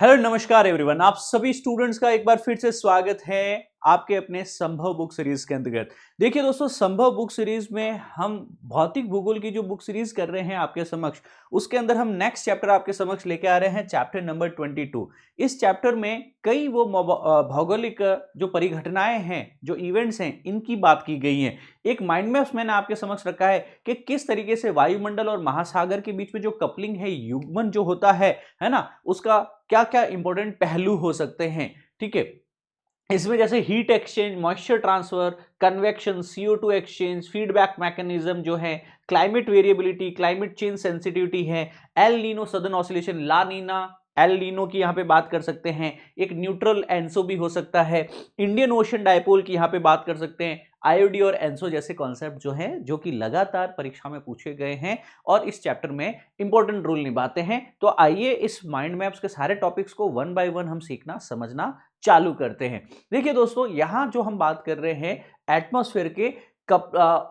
Hello नमस्कार everyone, आप सभी स्टूडेंट्स का एक बार फिर से स्वागत है आपके अपने संभव बुक सीरीज के अंतर्गत। देखिए दोस्तों, संभव बुक सीरीज में हम भौतिक भूगोल की जो बुक सीरीज कर रहे हैं आपके समक्ष, उसके अंदर हम नेक्स्ट चैप्टर आपके समक्ष लेके आ रहे हैं, चैप्टर नंबर 22। इस चैप्टर में कई वो भौगोलिक जो परिघटनाएं हैं, जो इवेंट्स हैं, इनकी बात की गई है। एक माइंड मैप्स मैंने आपके समक्ष रखा है कि किस तरीके से वायुमंडल और महासागर के बीच में जो कपलिंग है, युग्मन जो होता है ना, उसका क्या क्या इंपॉर्टेंट पहलू हो सकते हैं। ठीक है, इसमें जैसे heat exchange, moisture transfer, convection, CO2 exchange, feedback mechanism जो है, climate variability, climate change sensitivity है, एल नीनो सदर्न ऑसिलेशन, ला नीना एल नीनो की यहाँ पे बात कर सकते हैं, एक न्यूट्रल एंसो भी हो सकता है, इंडियन ओशन डायपोल की यहाँ पे बात कर सकते हैं, आईओडी और एंसो जैसे कॉन्सेप्ट जो है, जो कि लगातार परीक्षा में पूछे गए हैं और इस चैप्टर में इंपॉर्टेंट रोल निभाते हैं। तो आइए इस माइंड मैप्स के सारे टॉपिक्स को वन बाय वन हम सीखना समझना चालू करते हैं। देखिए दोस्तों, यहां जो हम बात कर रहे हैं एटमॉस्फेयर के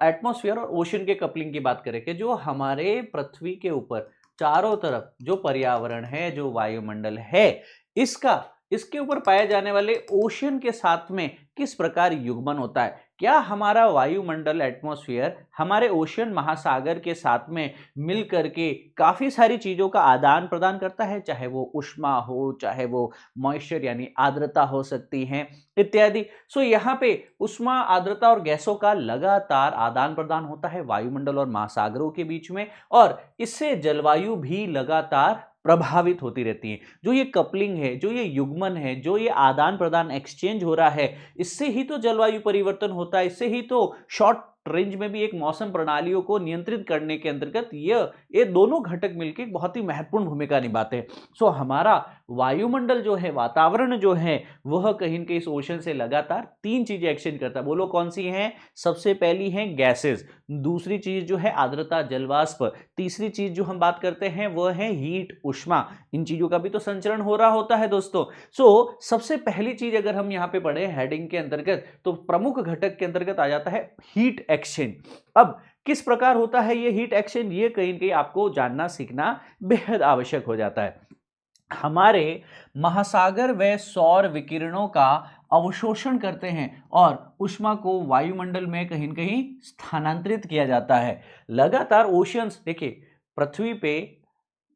एटमॉस्फेयर और ओशन के कपलिंग की बात करें कि जो हमारे पृथ्वी के ऊपर चारों तरफ जो पर्यावरण है, जो वायुमंडल है, इसका इसके ऊपर पाए जाने वाले ओशन के साथ में किस प्रकार युग्मन होता है। क्या हमारा वायुमंडल एटमॉस्फेयर हमारे ओशन महासागर के साथ में मिल करके काफी सारी चीजों का आदान प्रदान करता है, चाहे वो ऊष्मा हो, चाहे वो मॉइस्चर यानी आर्द्रता हो सकती है, इत्यादि। सो यहाँ पे ऊष्मा, आर्द्रता और गैसों का लगातार आदान प्रदान होता है वायुमंडल और महासागरों के बीच में, और इससे जलवायु भी लगातार प्रभावित होती रहती है। जो ये कपलिंग है, जो ये युग्मन है, जो ये आदान प्रदान एक्सचेंज हो रहा है, इससे ही तो जलवायु परिवर्तन होता है, इससे ही तो शॉर्ट रेंज में भी एक मौसम प्रणालियों को नियंत्रित करने के अंतर्गत ये दोनों घटक मिलकर बहुत ही महत्वपूर्ण भूमिका निभाते हैं। सो हमारा वायुमंडल जो है, वातावरण जो है, वह कहीं न कहीं इस ओशन से लगातार तीन चीजें एक्सचेंज करता है। बोलो कौन सी हैं? सबसे पहली है गैसेस, दूसरी चीज जो है आर्द्रता, जलवाष्प, तीसरी चीज जो हम बात करते हैं वह है हीट, ऊष्मा। इन चीजों का भी तो संचरण हो रहा होता है दोस्तों। सबसे पहली चीज अगर हम यहां पे पढ़े हेडिंग के अंतर्गत, तो प्रमुख घटक के अंतर्गत आ जाता है हीट एक्सचेंज। अब किस प्रकार होता है ये हीट एक्सचेंज, ये कहीं न कहीं आपको जानना सीखना बेहद आवश्यक हो जाता है। हमारे महासागर व सौर विकिरणों का अवशोषण करते हैं और ऊष्मा को वायुमंडल में कहीं न कहीं स्थानांतरित किया जाता है। लगातार ओशियंस, देखिए पृथ्वी पे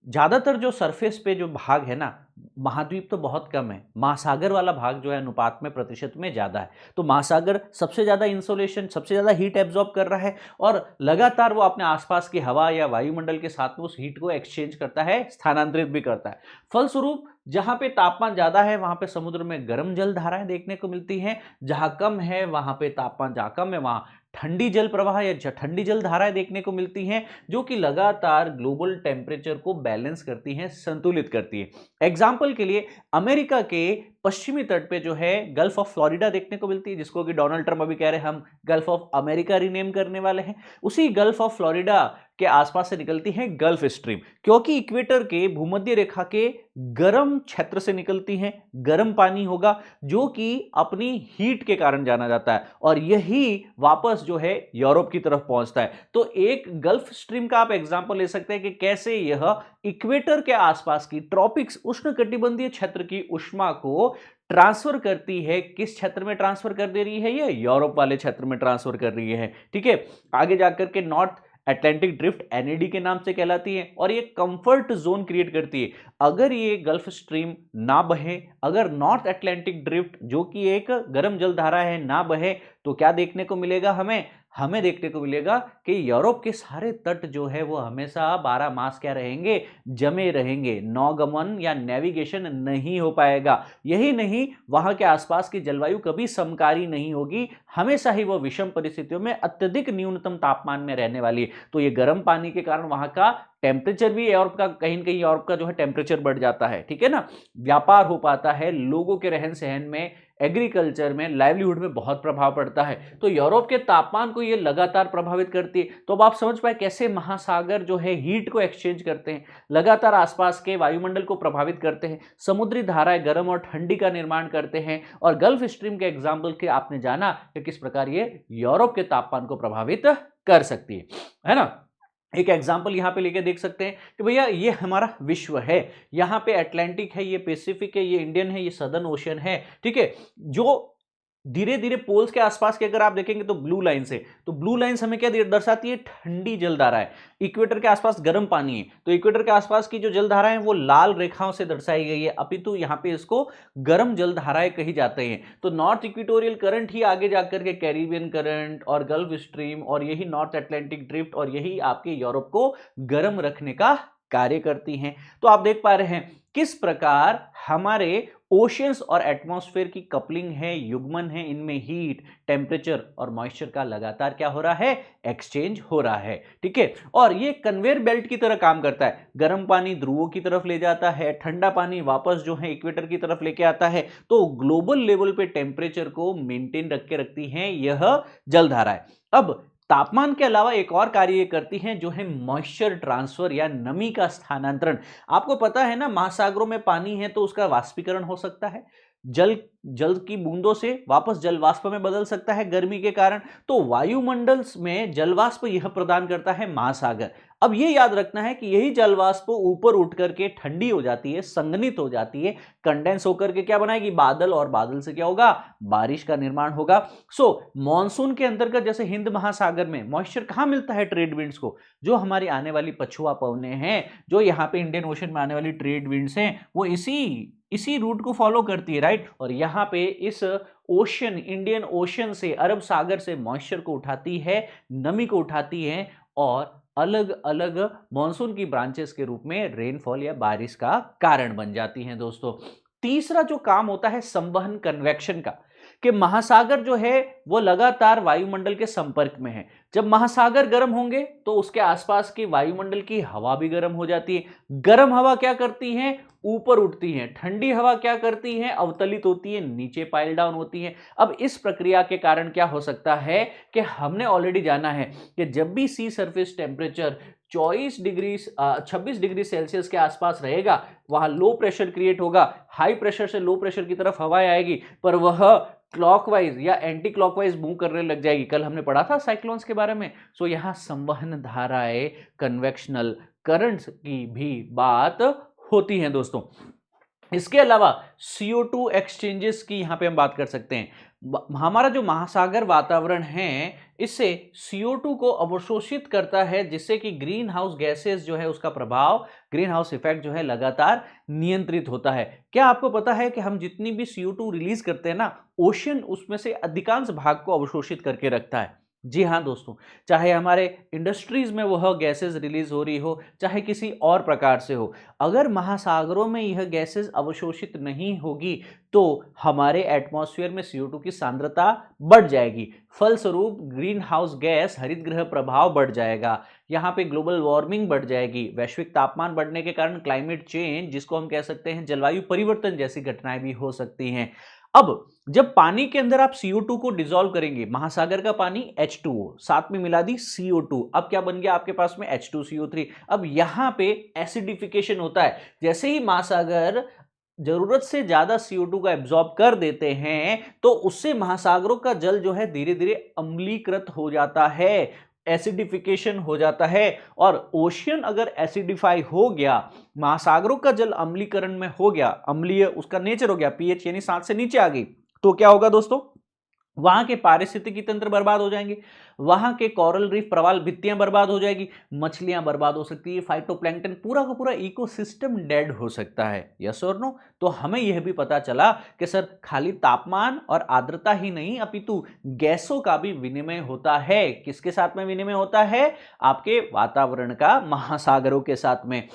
ज्यादातर जो सरफेस पे जो भाग है ना, महाद्वीप तो बहुत कम है, महासागर वाला भाग जो है अनुपात में, प्रतिशत में ज्यादा है। तो महासागर सबसे ज्यादा इंसोलेशन, सबसे ज्यादा हीट एब्जॉर्ब कर रहा है और लगातार वो अपने आसपास की हवा या वायुमंडल के साथ में उस हीट को एक्सचेंज करता है, स्थानांतरित भी करता है। फलस्वरूप जहां पे तापमान ज्यादा है वहां पे समुद्र में गर्म जल धाराएं देखने को मिलती हैं, जहां कम है वहां पे तापमान, जहां कम है वहां ठंडी जल प्रवाह या ठंडी जल धाराएं देखने को मिलती हैं, जो कि लगातार ग्लोबल टेम्परेचर को बैलेंस करती हैं, संतुलित करती है। एग्जाम्पल के लिए अमेरिका के पश्चिमी तट पे जो है गल्फ ऑफ फ्लोरिडा देखने को मिलती है, जिसको कि डोनाल्ड ट्रंप अभी कह रहे हैं हम गल्फ ऑफ अमेरिका रीनेम करने वाले हैं। उसी गल्फ ऑफ फ्लोरिडा के आसपास से निकलती है गल्फ स्ट्रीम, क्योंकि इक्वेटर के भूमध्य रेखा के गर्म क्षेत्र से निकलती है, गर्म पानी होगा जो कि अपनी हीट के कारण जाना जाता है, और यही वापस जो है यूरोप की तरफ पहुंचता है। तो एक गल्फ स्ट्रीम का आप एग्जांपल ले सकते हैं कि कैसे यह इक्वेटर के आसपास की ट्रॉपिक्स, उष्णकटिबंधीय क्षेत्र की ऊष्मा को ट्रांसफर करती है। किस क्षेत्र में ट्रांसफर कर दे रही है? ये यूरोप वाले क्षेत्र में ट्रांसफर कर रही है। ठीक है, आगे जाकर के नॉर्थ अटलांटिक ड्रिफ्ट NAD के नाम से कहलाती है और ये कंफर्ट जोन क्रिएट करती है। अगर ये गल्फ स्ट्रीम ना बहे, अगर नॉर्थ अटलांटिक ड्रिफ्ट जो कि एक गर्म जलधारा है ना बहे, तो क्या देखने को मिलेगा हमें? हमें देखने को मिलेगा कि यूरोप के सारे तट जो है वो हमेशा 12 मास क्या रहेंगे? जमे रहेंगे, नौगमन या नेविगेशन नहीं हो पाएगा। यही नहीं, वहां के आसपास की जलवायु कभी समकारी नहीं होगी, हमेशा ही वो विषम परिस्थितियों में अत्यधिक न्यूनतम तापमान में रहने वाली है। तो ये गर्म पानी के कारण वहां का टेम्परेचर भी, यूरोप का कहीं न कहीं यूरोप का जो है टेम्परेचर बढ़ जाता है। ठीक है ना, व्यापार हो पाता है, लोगों के रहन सहन में, एग्रीकल्चर में, लाइवलीहुड में बहुत प्रभाव पड़ता है। तो यूरोप के तापमान को ये लगातार प्रभावित करती है। तो अब आप समझ पाए कैसे महासागर जो है हीट को एक्सचेंज करते हैं, लगातार आसपास के वायुमंडल को प्रभावित करते हैं, समुद्री धाराएं गर्म और ठंडी का निर्माण करते हैं, और गल्फ स्ट्रीम के एग्जाम्पल के आपने जाना कि किस प्रकार ये यूरोप के तापमान को प्रभावित कर सकती है ना। एक एग्जाम्पल यहां पे लेके देख सकते हैं कि भैया ये हमारा विश्व है, यहां पे अटलांटिक है, ये पैसिफिक है, ये इंडियन है, ये सदर्न ओशियन है, ठीक है। जो धीरे धीरे पोल्स के आसपास के अगर आप देखेंगे तो ब्लू लाइन से, तो ब्लू लाइंस हमें क्या दर्शाती है, ठंडी जलधारा है। इक्वेटर के आसपास गर्म पानी है, तो इक्वेटर के आसपास की जो जलधारा है वो लाल रेखाओं से दर्शाई गई है, अपितु यहां पे इसको गर्म जलधाराएं कही जाते हैं। तो नॉर्थ इक्वेटोरियल करंट ही आगे जाकर के कैरिबियन करंट और गल्फ स्ट्रीम और यही नॉर्थ अटलांटिक ड्रिफ्ट और यही आपके यूरोप को गर्म रखने का कार्य करती हैं। तो आप देख पा रहे हैं किस प्रकार हमारे ओशियंस और एटमॉस्फेयर की कपलिंग है, युग्मन है, इनमें हीट, टेम्परेचर और मॉइस्चर का लगातार क्या हो रहा है, एक्सचेंज हो रहा है, ठीक है। और ये कन्वेयर बेल्ट की तरह काम करता है, गर्म पानी ध्रुवों की तरफ ले जाता है, ठंडा पानी वापस जो है इक्वेटर की तरफ लेके आता है। तो ग्लोबल लेवल पे टेम्परेचर को मेंटेन रख के रखती हैं यह जलधाराएं। अब तापमान के अलावा एक और कार्य ये करती हैं जो है मॉइस्चर ट्रांसफर या नमी का स्थानांतरण। आपको पता है ना, महासागरों में पानी है तो उसका वाष्पीकरण हो सकता है, जल जल की बूंदों से वापस जल वाष्प में बदल सकता है गर्मी के कारण। तो वायुमंडल में जल वाष्प यह प्रदान करता है महासागर। अब यह याद रखना है कि यही जल वाष्प ऊपर उठ करके ठंडी हो जाती है, संघनित हो जाती है, कंडेंस होकर के क्या बनाएगी, बादल, और बादल से क्या होगा, बारिश का निर्माण होगा। मॉनसून के अंतर्गत जैसे हिंद महासागर में मॉइस्चर कहां मिलता है, ट्रेड विंड्स को, जो हमारी आने वाली पछुआ पवने हैं, जो यहाँ पे इंडियन ओशन में आने वाली ट्रेड विंड्स हैं, वो इसी रूट को फॉलो करती है, राइट। और यहाँ पे इस ओशन, इंडियन ओशन से, अरब सागर से मॉइस्चर को उठाती है, नमी को उठाती है और अलग अलग मॉनसून की ब्रांचेस के रूप में रेनफॉल या बारिश का कारण बन जाती हैं दोस्तों। तीसरा जो काम होता है संवहन, कन्वेक्शन का, कि महासागर जो है वो लगातार वायुमंडल के संपर्क में है। जब महासागर गर्म होंगे तो उसके आसपास की वायुमंडल की हवा भी गर्म हो जाती है। गर्म हवा क्या करती है, ऊपर उठती है। ठंडी हवा क्या करती है, अवतलित होती है, नीचे पाइल डाउन होती है। अब इस प्रक्रिया के कारण क्या हो सकता है कि हमने ऑलरेडी जाना है कि जब भी सी सरफेस टेम्परेचर 26 डिग्री सेल्सियस के आसपास रहेगा, वहां लो प्रेशर क्रिएट होगा, हाई प्रेशर से लो प्रेशर की तरफ हवाएं आएगी, पर वह क्लॉकवाइज या एंटी क्लॉकवाइज मूव करने लग जाएगी। कल हमने पढ़ा था साइक्लोन्स के बारे में। सो यहां संवहन धाराएं, कन्वेक्शनल करंट्स की भी बात होती हैं दोस्तों। इसके अलावा CO2 एक्सचेंजेस की यहां पे हम बात कर सकते हैं। हमारा जो महासागर वातावरण है इससे CO2 को अवशोषित करता है, जिससे कि ग्रीन हाउस गैसेस जो है उसका प्रभाव, ग्रीन हाउस इफेक्ट जो है लगातार नियंत्रित होता है। क्या आपको पता है कि हम जितनी भी CO2 रिलीज करते हैं ना, ओशन उसमें से अधिकांश भाग को अवशोषित करके रखता है। जी हाँ दोस्तों, चाहे हमारे इंडस्ट्रीज में वह गैसेस रिलीज हो रही हो, चाहे किसी और प्रकार से हो, अगर महासागरों में यह गैसेस अवशोषित नहीं होगी तो हमारे एटमॉस्फेयर में CO2 की सांद्रता बढ़ जाएगी। फलस्वरूप ग्रीन हाउस गैस, हरित गृह प्रभाव बढ़ जाएगा, यहाँ पे ग्लोबल वार्मिंग बढ़ जाएगी, वैश्विक तापमान बढ़ने के कारण क्लाइमेट चेंज, जिसको हम कह सकते हैं जलवायु परिवर्तन जैसी घटनाएं भी हो सकती हैं। अब जब पानी के अंदर आप CO2 को डिसॉल्व करेंगे, महासागर का पानी H2O, साथ में मिला दी CO2, अब क्या बन गया आपके पास में, H2CO3। अब यहां पे एसिडिफिकेशन होता है। जैसे ही महासागर जरूरत से ज्यादा CO2 का एब्जॉर्ब कर देते हैं तो उससे महासागरों का जल जो है धीरे धीरे अम्लीकृत हो जाता है, एसिडिफिकेशन हो जाता है। और ओशियन अगर एसिडिफाई हो गया, महासागरों का जल अम्लीकरण में हो गया, अम्लीय उसका नेचर हो गया, पीएच यानी 7 से नीचे आ गई, तो क्या होगा दोस्तों, वहां के पारिस्थितिकी तंत्र बर्बाद हो जाएंगे, वहां के कोरल रीफ, प्रवाल भित्तियां बर्बाद हो जाएगी, मछलियां बर्बाद हो सकती है, फाइटोप्लैंक्टन, पूरा का पूरा इकोसिस्टम डेड हो सकता है। यस और नो। तो हमें यह भी पता चला कि सर खाली तापमान और आर्द्रता ही नहीं अपितु गैसों का भी विनिमय होता है। किसके साथ में विनिमय होता है, आपके वातावरण का महासागरों के साथ में।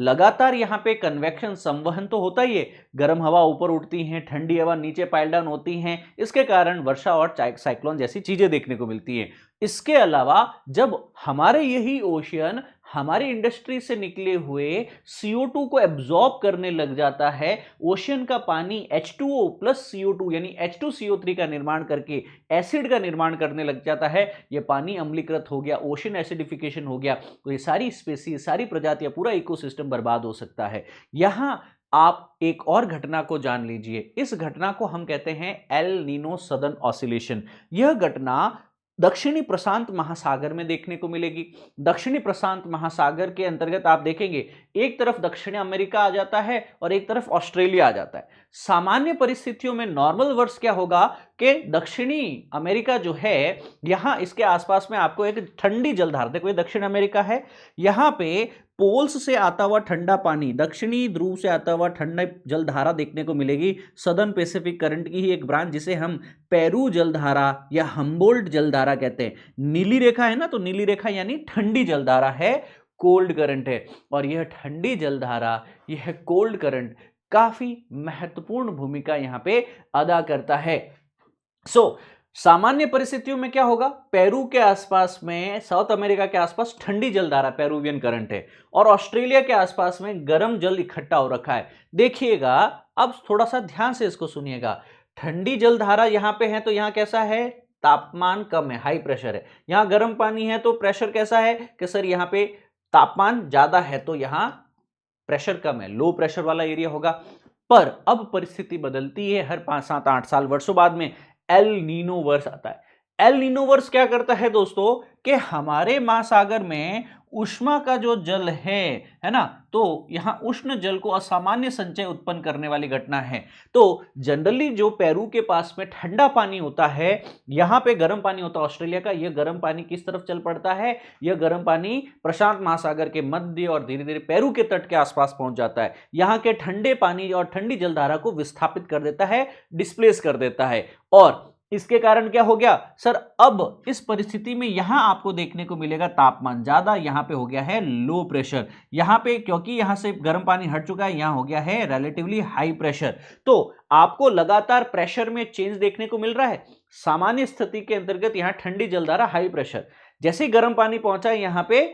लगातार यहां पे कन्वेक्शन, संवहन तो होता ही है, गर्म हवा ऊपर उठती है, ठंडी हवा नीचे पाइल डाउन होती है, इसके कारण वर्षा और साइक्लोन जैसी चीजें देखने को मिलती है। इसके अलावा जब हमारे यही ओशियन हमारी इंडस्ट्री से निकले हुए CO2 को एब्जॉर्ब करने लग जाता है, ओशियन का पानी H2O प्लस CO2 यानी H2CO3 का निर्माण करके एसिड का निर्माण करने लग जाता है, यह पानी अम्लीकृत हो गया, ओशन एसिडिफिकेशन हो गया, तो ये सारी स्पेसीज, सारी प्रजातियां, पूरा इकोसिस्टम बर्बाद हो सकता है। यहां आप एक और घटना को जान लीजिए, इस घटना को हम कहते हैं एल नीनो सदर्न ऑसिलेशन। यह घटना दक्षिणी प्रशांत महासागर में देखने को मिलेगी। दक्षिणी प्रशांत महासागर के अंतर्गत आप देखेंगे एक तरफ दक्षिण अमेरिका आ जाता है और एक तरफ ऑस्ट्रेलिया आ जाता है। सामान्य परिस्थितियों में नॉर्मल वर्ष क्या होगा कि दक्षिणी अमेरिका जो है यहां इसके आसपास में आपको एक ठंडी जलधारा, देखो ये दक्षिण अमेरिका है, यहां पे पोल्स से आता हुआ ठंडा पानी, दक्षिणी ध्रुव से आता हुआ ठंडा जलधारा देखने को मिलेगी। सदर्न पैसिफिक करंट की ही एक ब्रांच जिसे हम पेरू जलधारा या हम्बोल्ट जलधारा कहते हैं। नीली रेखा है ना, तो नीली रेखा यानी ठंडी जलधारा है, कोल्ड करंट है। और यह ठंडी जलधारा, यह कोल्ड करंट काफी महत्वपूर्ण भूमिका यहां पे अदा करता है। सामान्य परिस्थितियों में क्या होगा, पेरू के आसपास में, साउथ अमेरिका के आसपास ठंडी जलधारा पेरुवियन करंट है और ऑस्ट्रेलिया के आसपास में गर्म जल इकट्ठा हो रखा है। देखिएगा, अब थोड़ा सा ध्यान से इसको सुनिएगा। ठंडी जलधारा यहां पे है तो यहां कैसा है, तापमान कम है, हाई प्रेशर है। यहां गर्म पानी है तो प्रेशर कैसा है कि सर यहां पे तापमान ज्यादा है तो यहां प्रेशर कम है, लो प्रेशर वाला एरिया होगा। पर अब परिस्थिति बदलती है, हर 5, 7, 8 साल वर्षों बाद में एल नीनो वर्ष आता है। एल नीनो वर्ष क्या करता है दोस्तों कि हमारे महासागर में ऊष्मा का जो जल है ना, तो यहां उष्ण जल को असामान्य संचय उत्पन्न करने वाली घटना है। तो जनरली जो पेरू के पास में ठंडा पानी होता है, यहां पे गर्म पानी होता है ऑस्ट्रेलिया का, यह गर्म पानी किस तरफ चल पड़ता है, यह गर्म पानी प्रशांत महासागर के मध्य और धीरे धीरे पेरू के तट के आसपास पहुंच जाता है। यहां के ठंडे पानी और ठंडी जलधारा को विस्थापित कर देता है, डिस्प्लेस कर देता है। और इसके कारण क्या हो गया सर, अब इस परिस्थिति में यहां आपको देखने को मिलेगा तापमान ज्यादा, यहां पे हो गया है लो प्रेशर। यहां पे क्योंकि यहां से गर्म पानी हट चुका है, यहां हो गया है रिलेटिवली हाई प्रेशर। तो आपको लगातार प्रेशर में चेंज देखने को मिल रहा है। सामान्य स्थिति के अंतर्गत यहां ठंडी जलधारा हाई प्रेशर, जैसे ही गर्म पानी पहुंचा यहां पे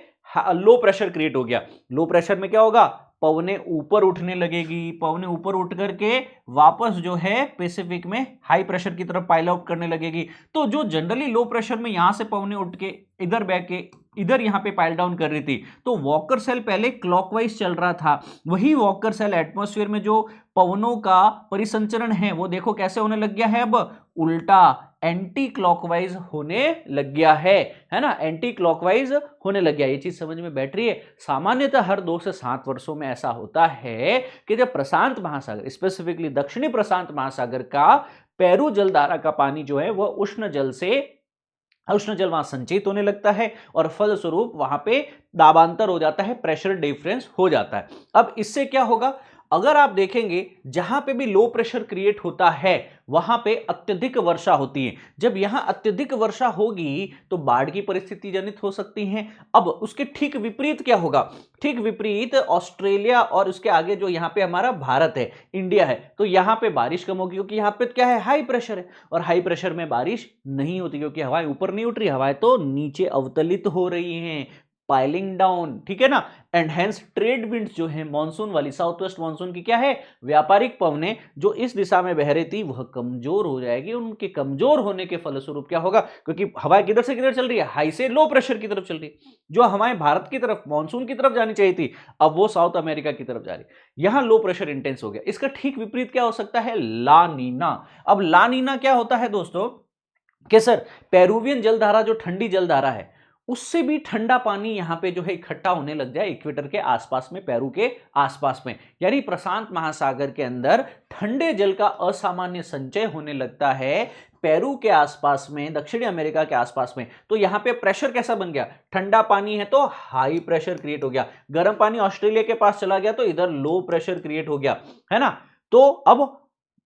लो प्रेशर क्रिएट हो गया। लो प्रेशर में क्या होगा, पवने ऊपर उठने लगेगी, पवने ऊपर उठ करके वापस जो है पैसिफिक में हाई प्रेशर की तरफ पाइल आउट करने लगेगी। तो जो जनरली लो प्रेशर में यहां से पवने उठ के इधर बह के इधर यहां पे पाइल डाउन कर रही थी, तो वॉकर सेल पहले क्लॉकवाइज चल रहा था। वही वॉकर सेल एटमॉस्फेयर में जो पवनों का परिसंचरण है वो देखो कैसे होने लग गया है, अब उल्टा एंटी क्लॉकवाइज होने लग गया है ना, एंटी क्लॉकवाइज होने लग गया। ये चीज समझ में बैठ रही है। सामान्यतः हर 2 से 7 वर्षों में ऐसा होता है कि जब प्रशांत महासागर, स्पेसिफिकली दक्षिणी प्रशांत महासागर का पेरू जलधारा का पानी जो है वह उष्ण जल वहां संचित होने लगता है और फलस्वरूप वहां पे दाबांतर हो जाता है, प्रेशर डिफरेंस हो जाता है। अब इससे क्या होगा, अगर आप देखेंगे जहां पे भी लो प्रेशर क्रिएट होता है वहां पे अत्यधिक वर्षा होती है। जब यहां अत्यधिक वर्षा होगी तो बाढ़ की परिस्थिति जनित हो सकती है। अब उसके ठीक विपरीत क्या होगा, ठीक विपरीत ऑस्ट्रेलिया और उसके आगे जो यहां पे हमारा भारत है, इंडिया है, तो यहां पे बारिश कम होगी क्योंकि यहां पे क्या है, हाई प्रेशर है। और हाई प्रेशर में बारिश नहीं होती क्योंकि हवाएं ऊपर नहीं उठ रही, हवाएं तो नीचे अवतलित हो रही हैं, पाइलिंग डाउन, ठीक है ना। एंड हेंस ट्रेड विंड्स जो है मानसून वाली, साउथ वेस्ट मानसून की क्या है, व्यापारिक पवनें जो इस दिशा में बह रही थी वह कमजोर हो जाएगी। उनके कमजोर होने के फलस्वरूप क्या होगा, क्योंकि हवाएं किधर से किधर चल रही है, हाई से लो प्रेशर की तरफ चल रही है। जो हवाएं भारत की तरफ मानसून की तरफ जानी चाहिए थी अब वो साउथ अमेरिका की तरफ जा रही, यहां लो प्रेशर इंटेंस हो गया। इसका ठीक विपरीत क्या हो सकता है, ला नीना। अब ला नीना क्या होता है दोस्तों कि सर पेरुवियन जलधारा जो ठंडी जलधारा है उससे भी ठंडा पानी यहां पे जो है इकट्ठा होने लग जाए इक्वेटर के आसपास में, पेरू के आसपास में, यानी प्रशांत महासागर के अंदर ठंडे जल का असामान्य संचय होने लगता है पेरू के आसपास में, दक्षिणी अमेरिका के आसपास में। तो यहां पे प्रेशर कैसा बन गया, ठंडा पानी है तो हाई प्रेशर क्रिएट हो गया, गर्म पानी ऑस्ट्रेलिया के पास चला गया तो इधर लो प्रेशर क्रिएट हो गया, है ना। तो अब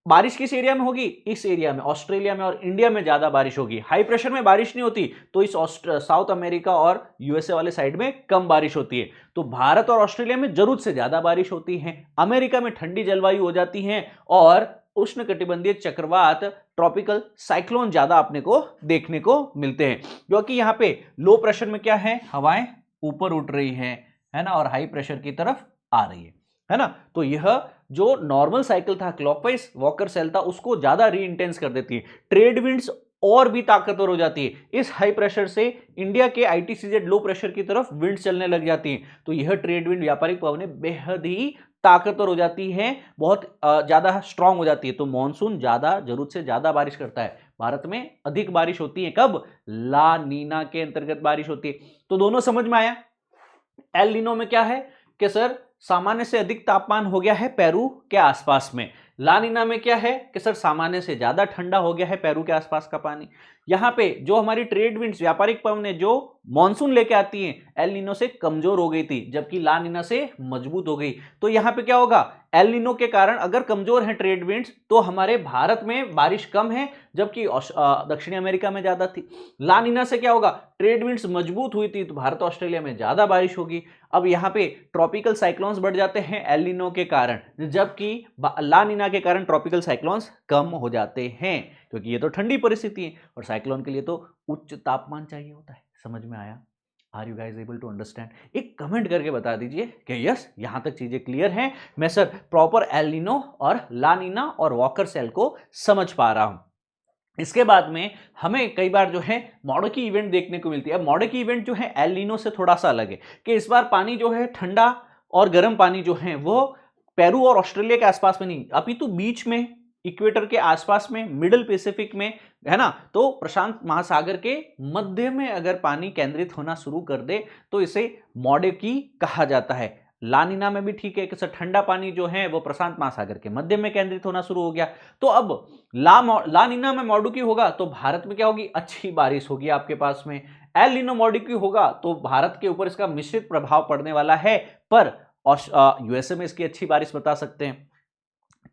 बारिश किस एरिया में होगी, इस एरिया में, ऑस्ट्रेलिया में और इंडिया में ज्यादा बारिश होगी। हाई प्रेशर में बारिश नहीं होती तो इस साउथ अमेरिका और यूएसए वाले साइड में कम बारिश होती है। तो भारत और ऑस्ट्रेलिया में जरूरत से ज्यादा बारिश होती है, अमेरिका में ठंडी जलवायु हो जाती है और उष्णकटिबंधीय चक्रवात, ट्रॉपिकल साइक्लोन ज्यादा अपने को देखने को मिलते हैं, क्योंकि यहां पे लो प्रेशर में क्या है, हवाएं ऊपर उठ रही है ना, और हाई प्रेशर की तरफ आ रही है ना। तो यह जो नॉर्मल साइकिल था क्लॉकवाइज वॉकर सेल था उसको ज्यादा री इंटेंस कर देती है, ट्रेड विंड्स और भी ताकतवर हो जाती है। इस हाई प्रेशर से इंडिया के आईटीसीजेड लो प्रेशर की तरफ विंड चलने लग जाती है, तो यह ट्रेड विंड, व्यापारिक पवनें बेहद ही ताकतवर हो जाती है, बहुत ज्यादा स्ट्रांग हो जाती है। तो मानसून ज्यादा, जरूरत से ज्यादा बारिश करता है, भारत में अधिक बारिश होती है। कब? ला नीना के अंतर्गत बारिश होती है। तो दोनों समझ में आया। एल नीनो में क्या है कि सर सामान्य से अधिक तापमान हो गया है पेरू के आसपास में। ला नीना में क्या है कि सर सामान्य से ज्यादा ठंडा हो गया है पेरू के आसपास का पानी। यहां पे जो हमारी ट्रेड विंड्स, व्यापारिक पवनें जो मॉनसून लेके आती हैं, एल नीनो से कमजोर हो गई थी, जबकि ला नीना से मजबूत हो गई। तो यहां पे क्या होगा? एल नीनो के कारण अगर कमजोर है ट्रेड विंड्स तो हमारे भारत में बारिश कम है, जबकि दक्षिणी अमेरिका में ज्यादा थी। ला नीना से क्या होगा? ट्रेड विंड्स मजबूत हुई थी तो भारत ऑस्ट्रेलिया में ज्यादा बारिश होगी। अब यहाँ पे ट्रॉपिकल साइक्लोन्स बढ़ जाते हैं एल नीनो के कारण, जबकि ला नीना के कारण ट्रॉपिकल साइक्लोन्स कम हो जाते हैं, क्योंकि ये तो ठंडी परिस्थिति है और साइक्लोन के लिए तो उच्च तापमान चाहिए होता है। समझ में आया? Are you guys able to understand? एक कमेंट करके बता दीजिए कि यस यहां तक चीजें क्लियर हैं, मैं सर प्रॉपर एल नीनो और ला नीना और वॉकर सेल को समझ पा रहा हूं। इसके बाद में हमें कई बार जो है मॉडकी इवेंट देखने को मिलती है। अब मॉडकी इवेंट जो है एल नीनो से थोड़ा सा अलग है कि इस बार पानी जो है ठंडा और गर्म पानी जो है वो पेरू और ऑस्ट्रेलिया के आसपास में नहीं, अपितु बीच में, इक्वेटर के आसपास में, मिडिल पैसिफिक में, है ना। तो प्रशांत महासागर के मध्य में अगर पानी केंद्रित होना शुरू कर दे तो इसे मॉडकी कहा जाता है। ला नीना में भी ठीक है कि सर ठंडा पानी जो है वो प्रशांत महासागर के मध्य में केंद्रित होना शुरू हो गया। तो अब ला नीना में मॉडकी होगा तो भारत में क्या होगी? अच्छी बारिश होगी आपके पास में। एल नीनो मॉडकी होगा तो भारत के ऊपर इसका मिश्रित प्रभाव पड़ने वाला है, पर यूएसए में इसकी अच्छी बारिश बता सकते हैं।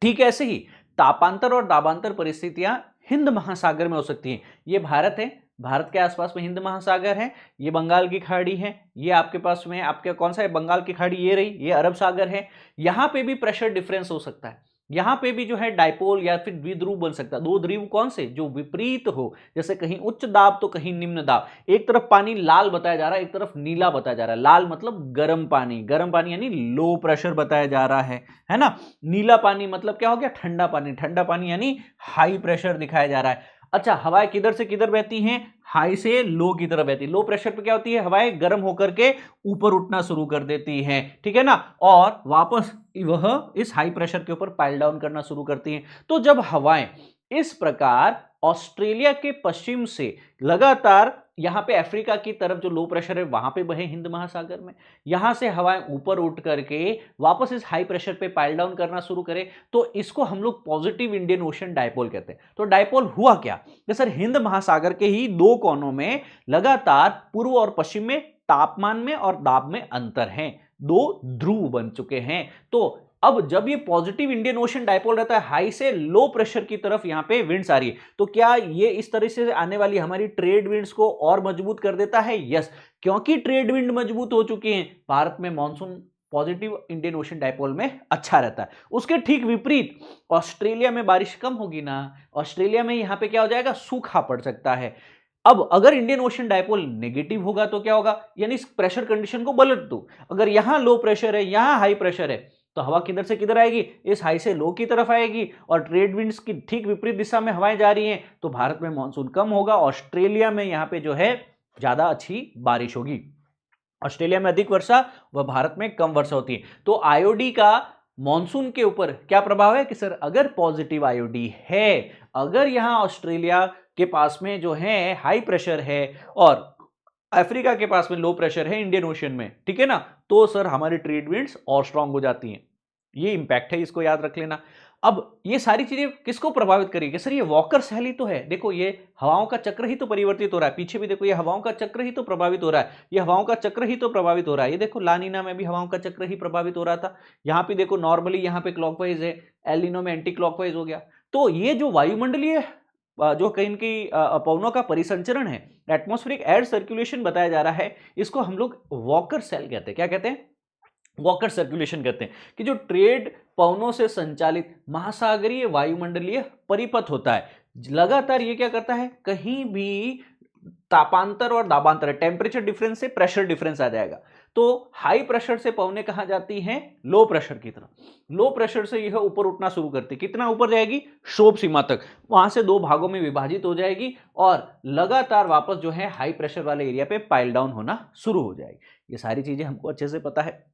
ठीक है, ऐसे ही तापांतर और दाबांतर परिस्थितियां हिंद महासागर में हो सकती हैं। ये भारत है, भारत के आसपास में हिंद महासागर है, ये बंगाल की खाड़ी है, ये आपके पास में आपके कौन सा है? बंगाल की खाड़ी ये रही, ये अरब सागर है। यहां पे भी प्रेशर डिफरेंस हो सकता है, यहां पे भी जो है डाइपोल या फिर द्विध्रुव बन सकता है। दो ध्रुव कौन से? जो विपरीत हो, जैसे कहीं उच्च दाब तो कहीं निम्न दाब। एक तरफ पानी लाल बताया जा रहा है, एक तरफ नीला बताया जा रहा है। लाल मतलब गर्म पानी, गर्म पानी यानी लो प्रेशर बताया जा रहा है ना। नीला पानी मतलब क्या हो गया? ठंडा पानी, ठंडा पानी यानी हाई प्रेशर दिखाया जा रहा है। अच्छा, हवाएं किधर से किधर बहती हैं? हाई से लो की तरफ बहती है। लो प्रेशर पे क्या होती है? हवाएं गर्म होकर के ऊपर उठना शुरू कर देती हैं, ठीक है ना, और वापस वह इस हाई प्रेशर के ऊपर पाइल डाउन करना शुरू करती हैं। तो जब हवाएं इस प्रकार ऑस्ट्रेलिया के पश्चिम से लगातार यहां पे अफ्रीका की तरफ जो लो प्रेशर है वहां पे बहे हिंद महासागर में, यहां से हवाएं ऊपर उठ करके वापस इस हाई प्रेशर पे पाइल डाउन करना शुरू करें, तो इसको हम लोग पॉजिटिव इंडियन ओशन डायपोल कहते हैं। तो डायपोल हुआ क्या कि सर हिंद महासागर के ही दो कोनों में लगातार पूर्व और पश्चिम में तापमान में और दाब में अंतर है, दो ध्रुव बन चुके हैं। तो अब जब ये पॉजिटिव इंडियन ओशन डायपोल रहता है, हाई से लो प्रेशर की तरफ यहां पे विंड्स आ रही है, तो क्या ये इस तरह से आने वाली हमारी ट्रेड विंड्स को और मजबूत कर देता है? यस, क्योंकि ट्रेड विंड मजबूत हो चुकी हैं, भारत में monsoon positive Indian ocean dipole में अच्छा रहता है। उसके ठीक विपरीत ऑस्ट्रेलिया में बारिश कम होगी ना, ऑस्ट्रेलिया में यहां पे क्या हो जाएगा? सूखा पड़ सकता है। अब अगर इंडियन ओशन डायपोल नेगेटिव होगा तो क्या होगा? यानी इस प्रेशर कंडीशन को पलट दो, अगर यहां लो प्रेशर है, यहां हाई प्रेशर है, तो हवा किधर से किधर आएगी? इस हाई से लो की तरफ आएगी, और ट्रेड विंड्स की ठीक विपरीत दिशा में हवाएं जा रही हैं, तो भारत में मानसून कम होगा, ऑस्ट्रेलिया में यहां पे जो है ज्यादा अच्छी बारिश होगी। ऑस्ट्रेलिया में अधिक वर्षा व भारत में कम वर्षा होती है। तो आईओडी का मॉनसून के ऊपर क्या प्रभाव है कि सर अगर पॉजिटिव आईओडी है, अगर यहां ऑस्ट्रेलिया के पास में जो है हाई प्रेशर है और अफ्रीका के पास में लो प्रेशर है इंडियन ओशन में, ठीक है ना, तो सर हमारी ट्रेड विंड्स और स्ट्रांग हो जाती हैं। ये इंपैक्ट है, इसको याद रख लेना। अब ये सारी चीजें किसको प्रभावित करेगी? सर ये वॉकर सेल ही तो है। देखो ये हवाओं का चक्र ही तो परिवर्तित हो रहा है, पीछे भी देखो ये हवाओं का चक्र ही तो प्रभावित हो रहा है, ये हवाओं का चक्र ही तो प्रभावित हो रहा है। ये देखो लानीना में भी हवाओं का चक्र ही प्रभावित हो रहा था। यहाँ पे देखो नॉर्मली यहाँ पे क्लॉकवाइज है, एल नीनो में एंटी क्लॉकवाइज हो गया। तो ये जो वायुमंडलीय जो कहीं की पवनों का परिसंचरण है, एटमॉस्फेरिक एयर सर्कुलेशन बताया जा रहा है, इसको हम लोग वॉकर सेल कहते हैं। क्या कहते हैं? वॉकर सर्कुलेशन कहते हैं। कि जो ट्रेड पवनों से संचालित महासागरीय वायुमंडलीय परिपथ होता है, लगातार ये क्या करता है? कहीं भी तापांतर और दाबांतर, टेम्परेचर डिफरेंस से प्रेशर डिफरेंस आ जाएगा। तो हाई प्रेशर से पवनें कहां जाती हैं? लो प्रेशर की तरफ। लो प्रेशर से यह ऊपर उठना शुरू करती है। कितना ऊपर जाएगी? क्षोभ सीमा तक, वहां से दो भागों में विभाजित हो जाएगी और लगातार वापस जो है हाई प्रेशर वाले एरिया पे पाइल डाउन होना शुरू हो जाएगी। ये सारी चीजें हमको अच्छे से पता है।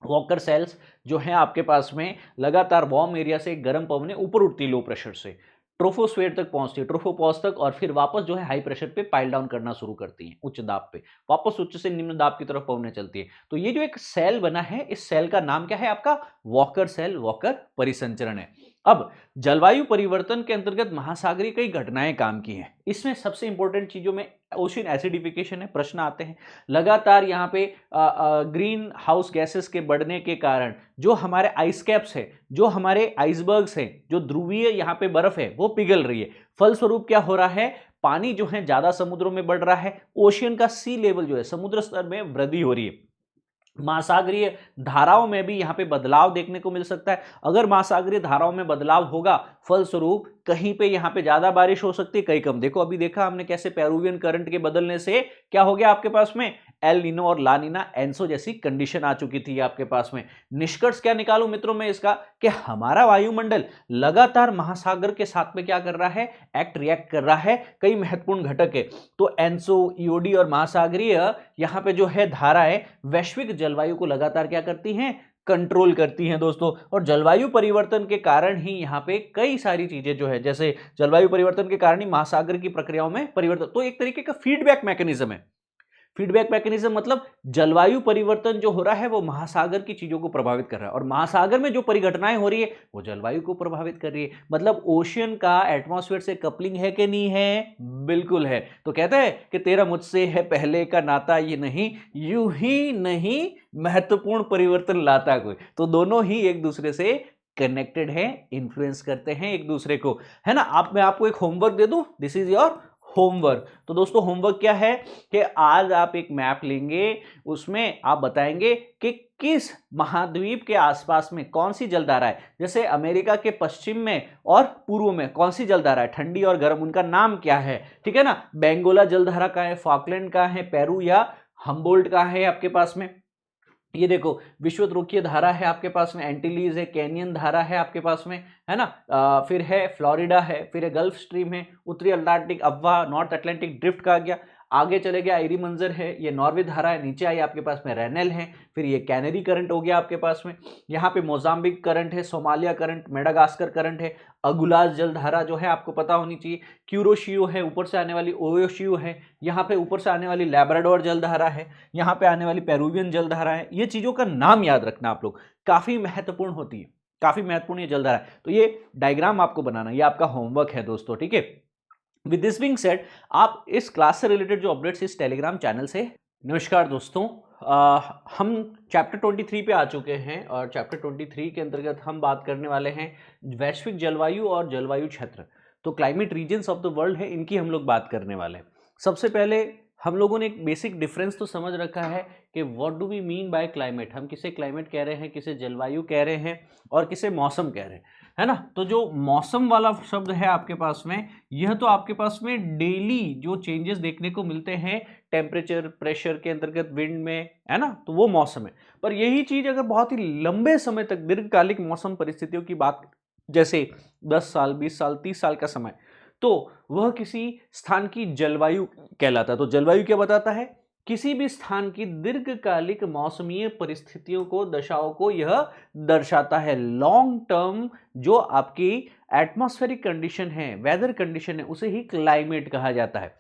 वॉकर सेल्स जो है आपके पास में लगातार वार्म एरिया से गर्म पवनें ऊपर उठती लो प्रेशर से, ट्रोफोस्फेयर तक पहुंचती है, ट्रोफोपॉज तक, और फिर वापस जो है हाई प्रेशर पे पाइल डाउन करना शुरू करती है, उच्च दाब पे, वापस उच्च से निम्न दाब की तरफ पहुंचने चलती है। तो ये जो एक सेल बना है, इस सेल का नाम क्या है आपका? वॉकर सेल, वॉकर परिसंचरण है। अब जलवायु परिवर्तन के अंतर्गत महासागरीय कई घटनाएं काम की हैं। इसमें सबसे इंपॉर्टेंट चीजों में ओशियन एसिडिफिकेशन है, प्रश्न आते हैं। लगातार यहाँ पे ग्रीन हाउस गैसेस के बढ़ने के कारण जो हमारे आइस कैप्स है, जो हमारे आइसबर्ग्स हैं, जो ध्रुवीय यहाँ पे बर्फ है वो पिघल रही है। फलस्वरूप क्या हो रहा है? पानी जो है ज्यादा समुद्रों में बढ़ रहा है, ओशियन का सी लेवल जो है समुद्र स्तर में वृद्धि हो रही है। महासागरीय धाराओं में भी यहाँ पे बदलाव देखने को मिल सकता है। अगर महासागरीय धाराओं में बदलाव होगा, फलस्वरूप कहीं पे यहाँ पे ज्यादा बारिश हो सकती है, कहीं कम। देखो अभी देखा हमने कैसे पेरुवियन करंट के बदलने से क्या हो गया आपके पास में? एल नीनो और ला नीना, एंसो जैसी कंडीशन आ चुकी थी आपके पास में। निष्कर्ष क्या निकालूं मित्रों में इसका? कि हमारा वायुमंडल लगातार महासागर के साथ में क्या कर रहा है? रिएक्ट कर रहा है। कई महत्वपूर्ण घटक है। तो एंसो, ईओडी और महासागरीय यहाँ पे जो है धाराएं वैश्विक जलवायु को लगातार क्या करती हैं? कंट्रोल करती हैं दोस्तों। और जलवायु परिवर्तन के कारण ही यहाँ पे कई सारी चीजें जो है, जैसे जलवायु परिवर्तन के कारण ही महासागर की प्रक्रियाओं में परिवर्तन, तो एक तरीके का फीडबैक मैकेनिज्म है। फीडबैक मैकेनिज्म मतलब जलवायु परिवर्तन जो हो रहा है वो महासागर की चीजों को प्रभावित कर रहा है, और महासागर में जो परिघटनाएं हो रही है वो जलवायु को प्रभावित कर रही है। मतलब ओशियन का एटमॉस्फेयर से कपलिंग है कि नहीं है? बिल्कुल है। तो कहते हैं कि तेरा मुझसे है पहले का नाता, ये नहीं यूं ही नहीं महत्वपूर्ण परिवर्तन लाता कोई। तो दोनों ही एक दूसरे से कनेक्टेड है, इन्फ्लुएंस करते हैं एक दूसरे को, है ना। मैं आपको एक होमवर्क दे दूं, दिस इज योर होमवर्क। तो दोस्तों होमवर्क क्या है कि आज आप एक मैप लेंगे, उसमें आप बताएंगे कि किस महाद्वीप के आसपास में कौन सी जलधारा है। जैसे अमेरिका के पश्चिम में और पूर्व में कौन सी जलधारा है, ठंडी और गर्म, उनका नाम क्या है, ठीक है ना। बेंगोला जलधारा का है, फॉकलैंड का है, पेरू या हम्बोल्ट का है आपके पास में। ये देखो विश्वद्रुकीय धारा है आपके पास में, एंटीलीज है, कैनियन धारा है आपके पास में, है ना। फिर है फ्लोरिडा है, फिर है गल्फ स्ट्रीम है, उत्तरी अटलांटिक अफवाह, नॉर्थ अटलांटिक ड्रिफ्ट का गया। आगे चले गया एरी मंजर है, ये नॉर्वे धारा है। नीचे आई आपके पास में रेनेल है, फिर ये कैनरी करंट हो गया आपके पास में। यहाँ पे मोजाम्बिक करंट है, सोमालिया करंट, मेडागास्कर करंट है। अगुलास जलधारा जो है आपको पता होनी चाहिए। क्यूरोशियो है, ऊपर से आने वाली ओयोशियो है। यहाँ पे ऊपर से आने वाली लैब्राडोर जलधारा है। यहाँ पे आने वाली पेरुवियन जलधारा है। ये चीजों का नाम याद रखना आप लोग, काफी महत्वपूर्ण होती है, काफी महत्वपूर्ण ये जलधारा है। तो ये डायग्राम आपको बनाना, ये आपका होमवर्क है दोस्तों, ठीक है। विद दिस बीइंग सेड, आप इस क्लास से रिलेटेड जो अपडेट्स इस टेलीग्राम चैनल से। नमस्कार दोस्तों, हम चैप्टर 23 पे आ चुके हैं, और चैप्टर 23 के अंतर्गत हम बात करने वाले हैं वैश्विक जलवायु और जलवायु क्षेत्र। तो climate regions of the world है, इनकी हम लोग बात करने वाले हैं। सबसे पहले हम लोगों ने एक बेसिक डिफरेंस तो समझ रखा है कि what do we mean by climate. हम किसे क्लाइमेट कह रहे हैं, किसे जलवायु कह रहे हैं, और किसे मौसम कह रहे हैं, है ना। तो जो मौसम वाला शब्द है आपके पास में, यह तो आपके पास में डेली जो चेंजेस देखने को मिलते हैं टेम्परेचर, प्रेशर के अंतर्गत, विंड में, है ना, तो वो मौसम है। पर यही चीज अगर बहुत ही लंबे समय तक दीर्घकालिक मौसम परिस्थितियों की बात, जैसे 10 साल, 20 साल, 30 साल का समय, तो वह किसी स्थान की जलवायु कहलाता है। तो जलवायु क्या बताता है? किसी भी स्थान की दीर्घकालिक मौसमीय परिस्थितियों को, दशाओं को यह दर्शाता है। लॉन्ग टर्म जो आपकी एटमॉस्फेरिक कंडीशन है, वेदर कंडीशन है, उसे ही क्लाइमेट कहा जाता है।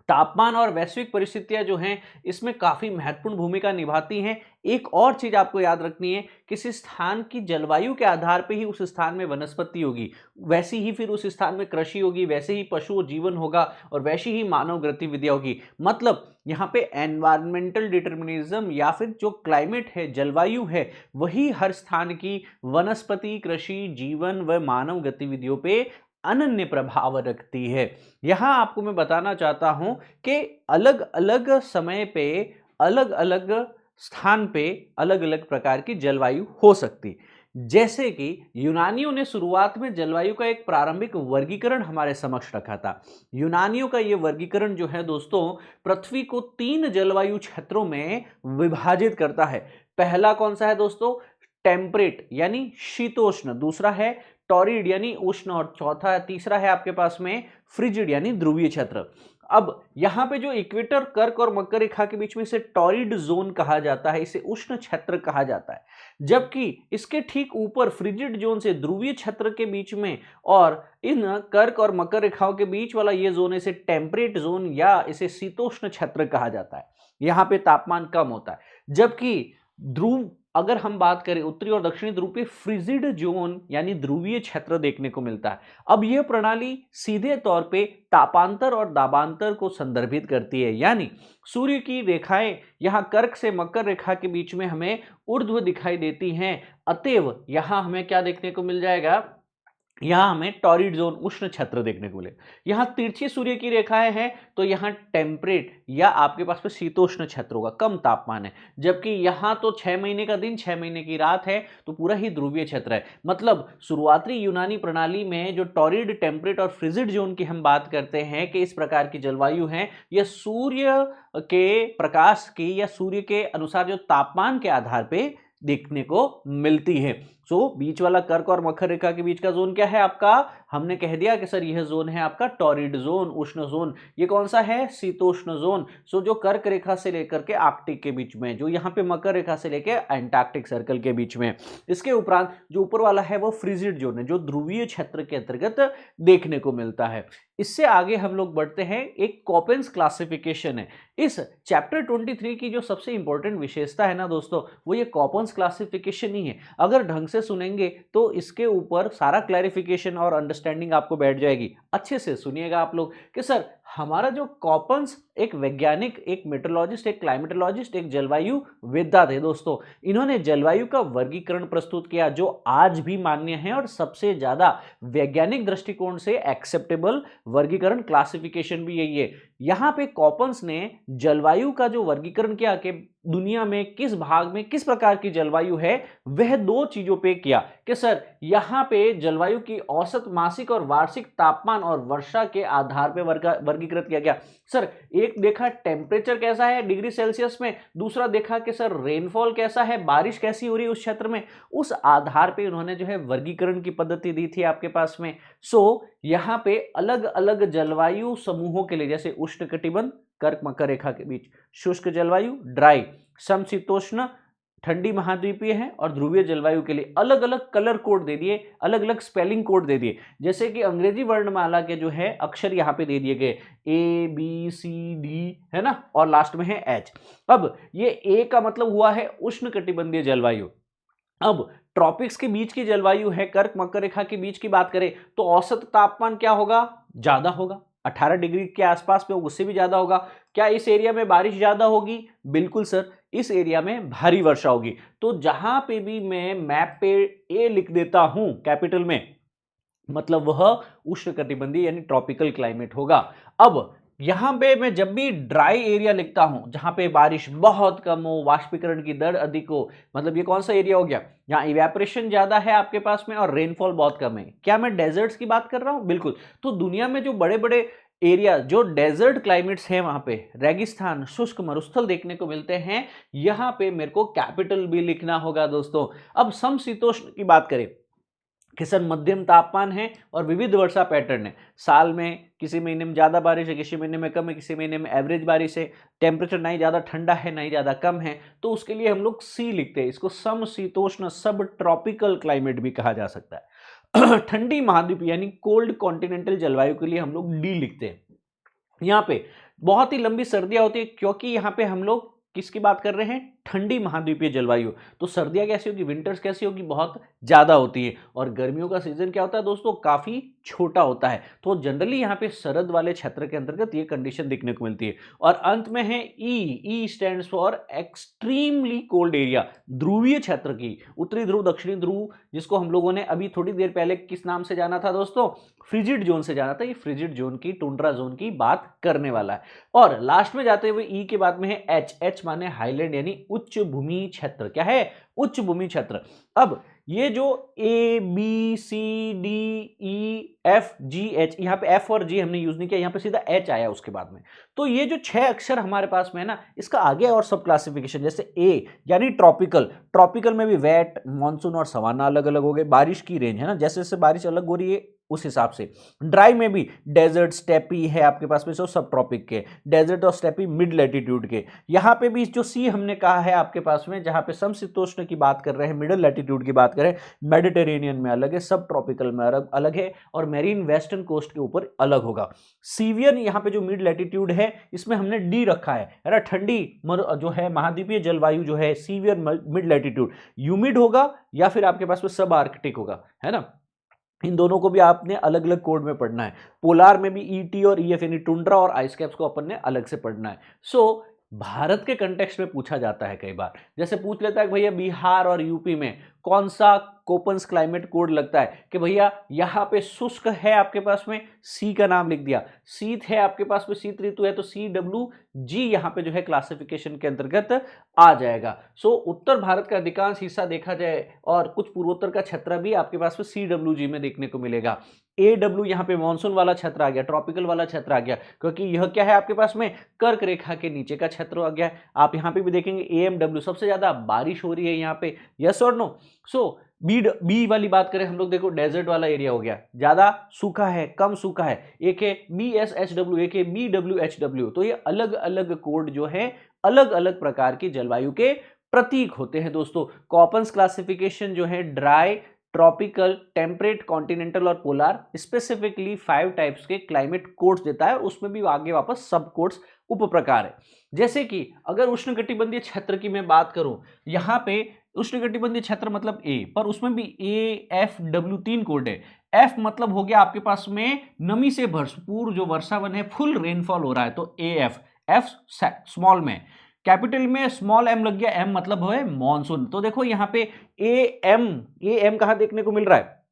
तापमान और वैश्विक परिस्थितियां जो हैं इसमें काफी महत्वपूर्ण भूमिका निभाती हैं। एक और चीज आपको याद रखनी है, किसी स्थान की जलवायु के आधार पे ही उस स्थान में वनस्पति होगी, वैसी ही फिर उस स्थान में कृषि होगी, वैसे ही पशु जीवन होगा, और वैसी ही मानव गतिविधियां होगी। मतलब यहाँ पे एनवायरमेंटल डिटर्मिनिज्म या फिर जो क्लाइमेट है, जलवायु है, वही हर स्थान की वनस्पति, कृषि, जीवन व मानव गतिविधियों पे अनन्य प्रभाव रखती है। यहां आपको मैं बताना चाहता हूं कि अलग अलग समय पे, अलग अलग स्थान पे अलग अलग प्रकार की जलवायु हो सकती। जैसे कि यूनानियों ने शुरुआत में जलवायु का एक प्रारंभिक वर्गीकरण हमारे समक्ष रखा था। यूनानियों का यह वर्गीकरण जो है दोस्तों, पृथ्वी को 3 जलवायु क्षेत्रों में विभाजित करता है। पहला कौन सा है दोस्तों? टेम्परेट यानी शीतोष्ण, दूसरा है टॉरिड यानी उष्ण, और चौथा तीसरा है आपके पास में फ्रिजिड यानी ध्रुवीय क्षेत्र। अब यहाँ पे जो इक्वेटर, कर्क और मकर रेखा के बीच में इसे टॉरिड जोन कहा जाता है, इसे उष्ण क्षेत्र कहा जाता है। जबकि इसके ठीक ऊपर फ्रिजिड जोन से ध्रुवीय क्षेत्र के बीच में और इन कर्क और मकर रेखाओं के बीच वाला ये जोन, इसे टेम्परेट जोन या इसे शीतोष्ण क्षेत्र कहा जाता है। यहाँ पे तापमान कम होता है। जबकि ध्रुव, अगर हम बात करें उत्तरी और दक्षिणी ध्रुव पे फ्रिजिड जोन यानी ध्रुवीय क्षेत्र देखने को मिलता है। अब यह प्रणाली सीधे तौर पे तापांतर और दाबांतर को संदर्भित करती है, यानी सूर्य की रेखाएं यहां कर्क से मकर रेखा के बीच में हमें ऊर्ध्व दिखाई देती हैं, अतएव यहां हमें क्या देखने को मिल जाएगा, यहां हमें टॉरिड जोन उष्ण क्षेत्र देखने को मिले। यहां तिरछी सूर्य की रेखाएं हैं तो यहां टेम्परेट या आपके पास में शीतोष्ण क्षेत्र होगा, कम तापमान है। जबकि यहां तो 6 महीने का दिन 6 महीने की रात है, तो पूरा ही ध्रुवीय क्षेत्र है। मतलब शुरुआती यूनानी प्रणाली में जो टॉरिड, टेम्परेट और फ्रिजिड जोन की हम बात करते हैं कि इस प्रकार की जलवायु है, यह सूर्य के प्रकाश की या सूर्य के अनुसार जो तापमान के आधार पर देखने को मिलती है। बीच वाला कर्क और मकर रेखा के बीच का जोन क्या है आपका, हमने कह दिया कि सर यह जोन है आपका टॉरिड जोन, उष्ण जोन। ये कौन सा है, शीतोष्ण जोन। जो कर्क रेखा से लेकर के आर्कटिक के बीच में, जो यहाँ पे मकर रेखा से लेकर एंटार्क्टिक सर्कल के बीच में। इसके उपरांत जो ऊपर वाला है वो फ्रिजिड जोन है, जो ध्रुवीय क्षेत्र के अंतर्गत देखने को मिलता है। इससे आगे हम लोग बढ़ते हैं, एक कॉपेंस क्लासिफिकेशन है। इस चैप्टर 23 की जो सबसे इंपॉर्टेंट विशेषता है ना दोस्तों, वो ये कॉपेंस क्लासिफिकेशन ही है। अगर ढंग से सुनेंगे तो इसके ऊपर सारा क्लैरिफिकेशन और अंडरस्टैंडिंग आपको बैठ जाएगी। अच्छे से सुनिएगा आप लोग कि सर हमारा जो कॉपेंस एक वैज्ञानिक, एक मेट्रोलॉजिस्ट, एक क्लाइमेटोलॉजिस्ट, एक जलवायु वेत्ता थे दोस्तों। इन्होंने जलवायु का वर्गीकरण प्रस्तुत किया जो आज भी मान्य है और सबसे ज्यादा वैज्ञानिक दृष्टिकोण से एक्सेप्टेबल वर्गीकरण, क्लासिफिकेशन भी यही है। यहां पे कॉपेंस ने जलवायु का जो वर्गीकरण किया कि दुनिया में किस भाग में किस प्रकार की जलवायु है, वह दो चीजों पे किया कि सर यहां पे जलवायु की औसत मासिक और वार्षिक तापमान और वर्षा के आधार पे वर्गीकृत किया गया। सर एक देखा टेम्परेचर कैसा है डिग्री सेल्सियस में, दूसरा देखा कि सर रेनफॉल कैसा है, बारिश कैसी हो रही है उस क्षेत्र में। उस आधार पे उन्होंने जो है वर्गीकरण की पद्धति दी थी आपके पास में। यहां पे अलग अलग जलवायु समूहों के लिए, जैसे उष्णकटिबंध कर्क मकर रेखा के बीच, शुष्क जलवायु ड्राई, समशीतोष्ण ठंडी महाद्वीपीय है, और ध्रुवीय जलवायु के लिए अलग अलग कलर कोड दे दिए, अलग अलग स्पेलिंग कोड दे दिए। जैसे कि अंग्रेजी वर्णमाला के जो है अक्षर यहाँ पे दे दिए गए, ABCD है ना, और लास्ट में है H। अब ये A का मतलब हुआ है उष्णकटिबंधीय जलवायु। अब ट्रॉपिक्स के बीच की जलवायु है, कर्क मकर रेखा के बीच की बात करें तो औसत तापमान क्या होगा, ज्यादा होगा, 18 डिग्री के आसपास में, उससे भी ज्यादा होगा। क्या इस एरिया में बारिश ज्यादा होगी, बिल्कुल सर, इस एरिया में भारी वर्षा होगी। तो जहां पे भी मैं मैप पे ए लिख देता हूं कैपिटल में, मतलब वह उष्णकटिबंधीय यानी ट्रॉपिकल क्लाइमेट होगा। अब यहां पे मैं जब भी ड्राई एरिया लिखता हूं, जहां पे बारिश बहुत कम हो, वाष्पीकरण की दर अधिक हो, मतलब ये कौन सा एरिया हो गया, यहाँ इवेपोरेशन ज्यादा है आपके पास में और रेनफॉल बहुत कम है। क्या मैं डेजर्ट्स की बात कर रहा हूं, बिल्कुल। तो दुनिया में जो बड़े बड़े एरिया, जो डेजर्ट क्लाइमेट्स हैं, वहां पे रेगिस्तान, शुष्क मरुस्थल देखने को मिलते हैं, यहां पे मेरे को कैपिटल भी लिखना होगा दोस्तों। अब समशीतोष्ण की बात करें कि सर मध्यम तापमान है और विविध वर्षा पैटर्न है, साल में किसी महीने में ज्यादा बारिश है, किसी महीने में कम है, किसी महीने में एवरेज बारिश है, टेम्परेचर ना ही ज्यादा ठंडा है ना ही ज्यादा कम है, तो उसके लिए हम लोग सी लिखते हैं। इसको समशीतोष्ण, सब ट्रॉपिकल क्लाइमेट भी कहा जा सकता है। ठंडी महाद्वीप यानी कोल्ड कॉन्टिनेंटल जलवायु के लिए हम लोग डी लिखते हैं। यहाँ पे बहुत ही लंबी सर्दियां होती है, क्योंकि यहाँ पे हम लोग किसकी बात कर रहे हैं, ठंडी महाद्वीपीय जलवायु। तो सर्दियां कैसी होगी, विंटर्स कैसी होगी, बहुत ज्यादा होती है। और गर्मियों का सीजन क्या होता है दोस्तों, काफी छोटा होता है। तो जनरली यहाँ पे शरद वाले क्षेत्र के अंतर्गत ये कंडीशन देखने को मिलती है। और अंत में है ई stands for extremely cold area, ध्रुवीय क्षेत्र की, उत्तरी ध्रुव, दक्षिणी ध्रुव, जिसको हम लोगों ने अभी थोड़ी देर पहले किस नाम से जाना था दोस्तों, फ्रिजिड जोन से जाना था। ये फ्रिजिड जोन की, टुंड्रा जोन की बात करने वाला है। और लास्ट में जाते हुए ई के बाद में है एच माने हाईलैंड यानी उच्च भूमि क्षेत्र। क्या है, उच्च भूमि क्षेत्र। अब ये जो ABCDEFGH, यहाँ पे F और G हमने यूज नहीं किया, यहाँ पे सीधा H आया उसके बाद में। तो ये जो 6 अक्षर हमारे पास में है ना, इसका आगे और सब क्लासिफिकेशन, जैसे A यानी ट्रॉपिकल, ट्रॉपिकल में भी वेट, मानसून और सवाना अलग अलग हो गए। बारिश की रेंज है ना, जैसे जैसे बारिश अलग हो रही है उस हिसाब से। ड्राई में भी डेजर्ट स्टेपी है आपके पास में, जो सब ट्रॉपिक के, डेजर्ट और स्टेपी मिड लैटिट्यूड के। यहाँ पे भी जो सी हमने कहा है आपके पास में, जहाँ पे समशीतोष्ण की बात कर रहे हैं, मिडिल लैटिट्यूड की बात करें, मेडिटेरेनियन में अलग है, सब ट्रॉपिकल में अलग है, और मेरीन वेस्टर्न कोस्ट के ऊपर अलग होगा। सीवियन यहाँ पे जो मिड लैटिट्यूड है, इसमें हमने डी रखा है ना, ठंडी जो है महाद्वीपीय जलवायु जो है, सीवियर मिड लैटिट्यूड, ह्यूमिड होगा या फिर आपके पास में सब आर्कटिक होगा, है ना। इन दोनों को भी आपने अलग अलग कोड में पढ़ना है। पोलार में भी ईटी और ईएफ यानी टुंड्रा और आइस कैप्स को अपन ने अलग से पढ़ना है। भारत के कंटेक्स्ट में पूछा जाता है कई बार, जैसे पूछ लेता है कि भैया बिहार और यूपी में कौन सा कोपन्स क्लाइमेट कोड लगता है, कि भैया यहाँ पे शुष्क है आपके पास में, सी का नाम लिख दिया, शीत है आपके पास में, शीत ऋतु है, तो CWG यहाँ पे जो है क्लासिफिकेशन के अंतर्गत आ जाएगा। उत्तर भारत का अधिकांश हिस्सा देखा जाए और कुछ पूर्वोत्तर का क्षेत्र भी आपके पास में CWG में देखने को मिलेगा। AW यहाँ पे मानसून वाला क्षेत्र आ गया, ट्रॉपिकल वाला क्षेत्र आ गया, क्योंकि यह क्या है आपके पास में, कर्क रेखा के नीचे का क्षेत्र आ गया। आप यहाँ पे भी देखेंगे AMW, सबसे ज्यादा बारिश हो रही है यहाँ पे, यस और नो। बी वाली बात करें हम लोग, देखो डेजर्ट वाला एरिया हो गया, ज्यादा सूखा है, कम सूखा है, एक है BSHW, एक है BWHW। तो ये अलग अलग कोड जो है अलग अलग प्रकार की जलवायु के प्रतीक होते हैं दोस्तों। कॉपन्स क्लासिफिकेशन जो है ड्राई, ट्रॉपिकल, टेम्परेट, कॉन्टिनेंटल और पोलार, स्पेसिफिकली 5 टाइप्स के क्लाइमेट कोड्स देता है, और उसमें भी आगे वापस सब कोड्स उप प्रकार है। जैसे कि अगर उष्णकटिबंधीय क्षेत्र की मैं बात करूं, यहाँ पे उष्णकटिबंधीय क्षेत्र मतलब ए, पर उसमें भी AFW 3 कोड है। एफ मतलब हो गया आपके पास में नमी से भरपूर जो वर्षावन है, फुल रेनफॉल हो रहा है, तो AF, एफ स्मॉल में, कैपिटल में स्मॉल एम लग गया, एम मतलब है मॉनसून। तो देखो यहाँ पे एम कहां देखने को मिल रहा है,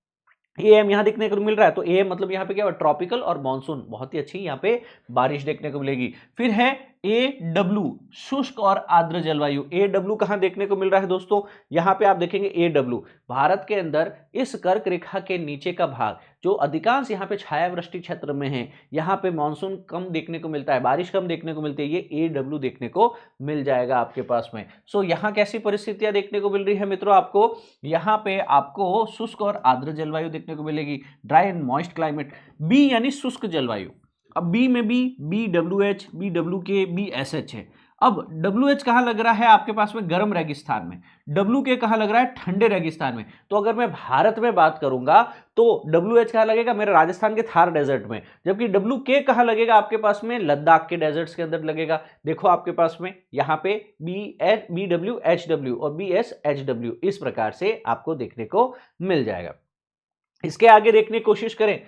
एम यहां देखने को मिल रहा है, तो एम मतलब यहाँ पे क्या है, ट्रॉपिकल और मॉनसून, बहुत ही अच्छी यहाँ पे बारिश देखने को मिलेगी। फिर है AW, शुष्क और आर्द्र जलवायु। AW कहां देखने को मिल रहा है दोस्तों, यहां पे आप देखेंगे AW भारत के अंदर इस कर्क रेखा के नीचे का भाग, जो अधिकांश यहाँ पे छायावृष्टि क्षेत्र में है, यहाँ पे मानसून कम देखने को मिलता है, बारिश कम देखने को मिलती है, ये AW देखने को मिल जाएगा आपके पास में। यहाँ कैसी परिस्थितियां देखने को मिल रही है मित्रों आपको, यहाँ पे आपको शुष्क और आर्द्र जलवायु देखने को मिलेगी, dry and moist climate. B यानी शुष्क जलवायु, अब बी में भी BWH, BWK, BSH है। अब WH कहां लग रहा है आपके पास में, गर्म रेगिस्तान में, WK कहां लग रहा है, ठंडे रेगिस्तान में। तो अगर मैं भारत में बात करूंगा तो WH कहां लगेगा, मेरे राजस्थान के थार डेजर्ट में, जबकि WK कहां लगेगा आपके पास में, लद्दाख के डेजर्ट्स के अंदर लगेगा। देखो आपके पास में यहाँ पे BWHW और BSHW इस प्रकार से आपको देखने को मिल जाएगा। इसके आगे देखने की कोशिश करें,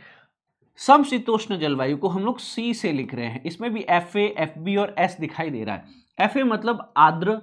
समशीतोष्ण जलवायु को हम लोग सी से लिख रहे हैं, इसमें भी FA, FB और S दिखाई दे रहा है। FA मतलब आर्द्र,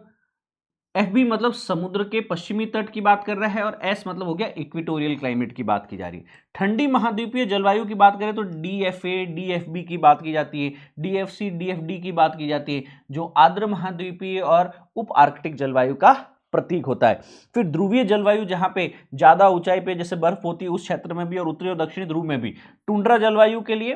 FB मतलब समुद्र के पश्चिमी तट की बात कर रहा है, और S मतलब हो गया इक्वेटोरियल क्लाइमेट की बात की जा रही है। ठंडी महाद्वीपीय जलवायु की बात करें तो DFA, DFB की बात की जाती है, DFC, DFD की बात की जाती है, जो आर्द्र महाद्वीपीय और उप आर्कटिक जलवायु का प्रतीक होता है। फिर ध्रुवीय जलवायु, जहां पे ज्यादा ऊंचाई पे जैसे बर्फ होती है उस क्षेत्र में भी, और उत्तरी और दक्षिणी ध्रुव में भी। टुंड्रा जलवायु के लिए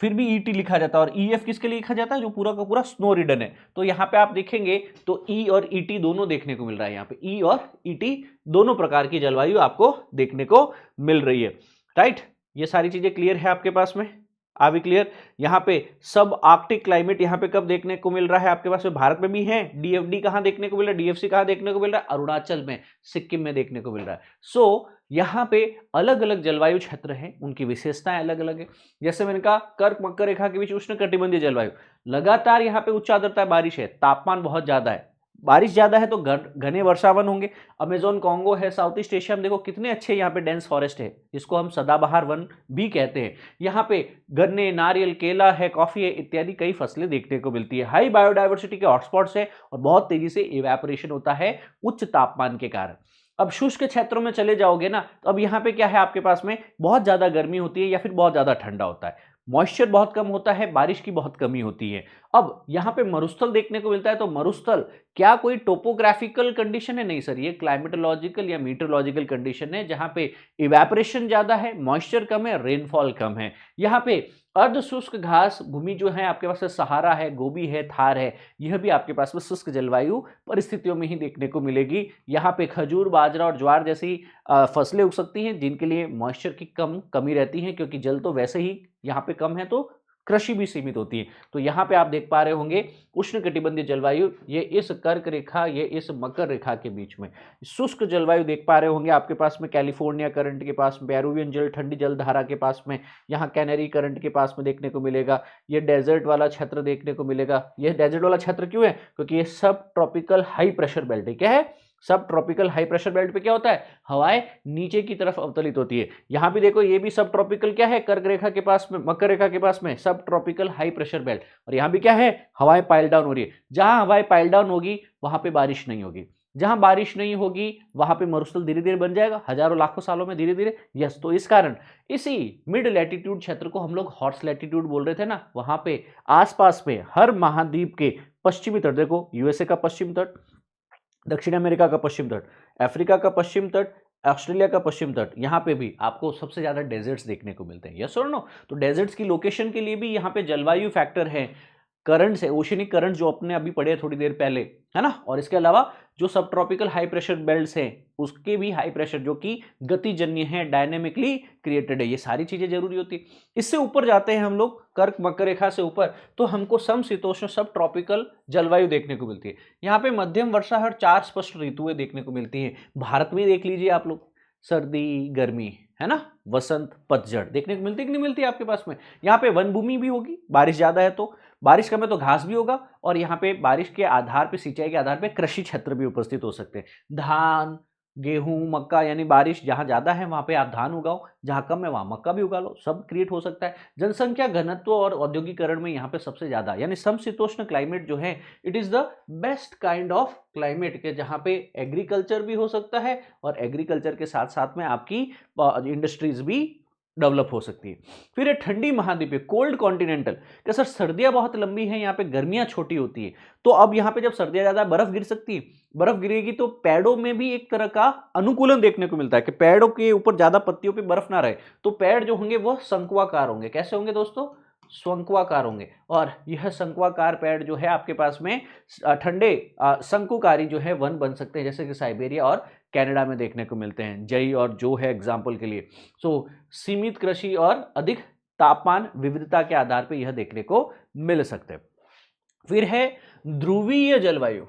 फिर भी ET लिखा जाता है, और EF किसके लिए लिखा जाता है, जो पूरा का पूरा स्नो रिडन है। तो यहाँ पे आप देखेंगे तो E और ET दोनों देखने को मिल रहा है, यहाँ पे E और ET दोनों प्रकार की जलवायु आपको देखने को मिल रही है, राइट। ये सारी चीजें क्लियर है आपके पास में, आ भी क्लियर। यहाँ पे सब आर्कटिक क्लाइमेट यहाँ पे कब देखने को मिल रहा है आपके पास में, भारत में भी है। DFD कहाँ देखने को मिल रहा है, DFC कहाँ देखने को मिल रहा है, अरुणाचल में, सिक्किम में देखने को मिल रहा है। यहाँ पे अलग अलग जलवायु क्षेत्र हैं, उनकी विशेषताएं अलग अलग है। जैसे मैंने कहा, कर्क मकर रेखा के बीच उष्णकटिबंधीय जलवायु, लगातार यहाँ पे उच्च आर्द्रता बारिश है, तापमान बहुत ज्यादा है, बारिश ज्यादा है तो घने वर्षावन होंगे। अमेजोन कॉन्गो है, साउथ ईस्ट एशिया में देखो कितने अच्छे यहाँ पे डेंस फॉरेस्ट है, जिसको हम सदाबहार वन भी कहते हैं। यहाँ पे गन्ने, नारियल, केला है, कॉफी है, इत्यादि कई फसलें देखने को मिलती है। हाई बायोडाइवर्सिटी के हॉटस्पॉट्स है, और बहुत तेजी से इवेपोरेशन होता है उच्च तापमान के कारण। अब शुष्क क्षेत्रों में चले जाओगे ना, तो अब यहाँ पे क्या है आपके पास में, बहुत ज्यादा गर्मी होती है या फिर बहुत ज्यादा ठंडा होता है। मॉइस्चर बहुत कम होता है, बारिश की बहुत कमी होती है। अब यहाँ पे मरुस्थल देखने को मिलता है, तो मरुस्थल क्या कोई टोपोग्राफिकल कंडीशन है? नहीं सर, ये क्लाइमेटोलॉजिकल या मीटरोलॉजिकल कंडीशन है, जहां पे इवेपोरेशन ज्यादा है, मॉइस्चर कम है, रेनफॉल कम है। यहाँ पे अर्ध शुष्क घास भूमि जो है आपके पास, सहारा है, गोबी है, थार है, यह भी आपके पास में शुष्क जलवायु परिस्थितियों में ही देखने को मिलेगी। यहाँ पे खजूर, बाजरा और ज्वार जैसी फसलें उग सकती हैं, जिनके लिए मॉइस्चर की कमी रहती है, क्योंकि जल तो वैसे ही यहाँ पे कम है, तो कृषि भी सीमित होती है। तो यहाँ पे आप देख पा रहे होंगे उष्णकटिबंधीय जलवायु, ये इस कर्क रेखा, ये इस मकर रेखा के बीच में शुष्क जलवायु देख पा रहे होंगे आपके पास में, कैलिफोर्निया करंट के पास में, पेरुवियन जल, ठंडी जल धारा के पास में, यहाँ कैनरी करंट के पास में देखने को मिलेगा। ये डेजर्ट वाला क्षेत्र देखने को मिलेगा। ये डेजर्ट वाला क्षेत्र क्यों है? क्योंकि ये सब ट्रॉपिकल हाई प्रेशर बेल्ट है। क्या है? सब ट्रॉपिकल हाई प्रेशर बेल्ट पे क्या होता है? हवाएं नीचे की तरफ अवतलित होती है। यहां भी देखो, ये भी सब ट्रॉपिकल क्या है? कर्क रेखा के पास में, मकर रेखा के पास में सब ट्रॉपिकल हाई प्रेशर बेल्ट। और यहां भी क्या है? हवाएं पाइल डाउन हो रही है। जहां हवाएं पाइल डाउन होगी वहां पे बारिश नहीं होगी। जहां बारिश नहीं होगी वहां पे मरुस्थल धीरे धीरे बन जाएगा, हजारों लाखों सालों में धीरे धीरे। यस, तो इस कारण इसी मिड लैटिट्यूड क्षेत्र को हम लोग हॉर्स लैटिट्यूड बोल रहे थे ना, वहां पे आसपास में हर महाद्वीप के पश्चिमी तट, देखो यूएसए का पश्चिम तट, दक्षिण अमेरिका का पश्चिम तट, अफ्रीका का पश्चिम तट, ऑस्ट्रेलिया का पश्चिम तट, यहाँ पे भी आपको सबसे ज्यादा डेजर्ट्स देखने को मिलते हैं। यस और नो? तो डेजर्ट्स की लोकेशन के लिए भी यहाँ पे जलवायु फैक्टर है, करंट्स है, ओशनिक करंट जो अपने अभी पढ़े थोड़ी देर पहले, है ना। और इसके अलावा जो सब ट्रॉपिकल हाई प्रेशर बेल्ट्स हैं, उसके भी हाई प्रेशर जो कि गतिजन्य है, डायनेमिकली क्रिएटेड है, ये सारी चीजें जरूरी होती है। इससे ऊपर जाते हैं हम लोग, कर्क मकर रेखा से ऊपर, तो हमको समशीतोष्ण सब ट्रॉपिकल जलवायु देखने को मिलती है। यहाँ पे मध्यम वर्षा हर 4 स्पष्ट ऋतुएं देखने को मिलती हैं। भारत में देख लीजिए आप लोग, सर्दी, गर्मी, है ना, वसंत, पतझड़ देखने को मिलती है कि नहीं मिलती है आपके पास में। यहाँ पे वन भूमि भी होगी, बारिश ज्यादा है तो, बारिश कम है तो घास भी होगा, और यहाँ पे बारिश के आधार पे, सिंचाई के आधार पे कृषि क्षेत्र भी उपस्थित हो सकते हैं। धान, गेहूं, मक्का, यानी बारिश जहां ज्यादा है वहां पे आप धान उगाओ, जहां कम है वहां मक्का भी उगा लो, सब क्रिएट हो सकता है। जनसंख्या घनत्व और औद्योगिकरण में यहाँ पे सबसे ज्यादा, यानी समशीतोष्ण क्लाइमेट जो है, it is the best kind of climate के, जहां पे एग्रीकल्चर भी हो सकता है, और एग्रीकल्चर के साथ साथ में आपकी इंडस्ट्रीज भी डेवलप हो सकती है। फिर ये ठंडी महाद्वीप, कोल्ड कॉन्टिनेंटल, क्या सर सर्दियां बहुत लंबी हैं, यहाँ पे गर्मियां छोटी होती है। तो अब यहाँ पे जब सर्दियां ज्यादा, बर्फ गिर सकती है, बर्फ गिरेगी तो पेड़ों में भी एक तरह का अनुकूलन देखने को मिलता है कि पेड़ों के ऊपर ज्यादा पत्तियों पे बर्फ ना रहे, तो पेड़ जो होंगे वो शंकुआकार होंगे। कैसे होंगे दोस्तों? शंकुआकार होंगे। और यह शंकुआकार पेड़ जो है आपके पास में ठंडे शंकुकारी जो है वन बन सकते हैं, जैसे कि साइबेरिया और कनाडा में देखने को मिलते हैं। जई और जो है एग्जाम्पल के लिए। सो सीमित कृषि और अधिक तापमान विविधता के आधार पर यह देखने को मिल सकते हैं। फिर है ध्रुवीय जलवायु,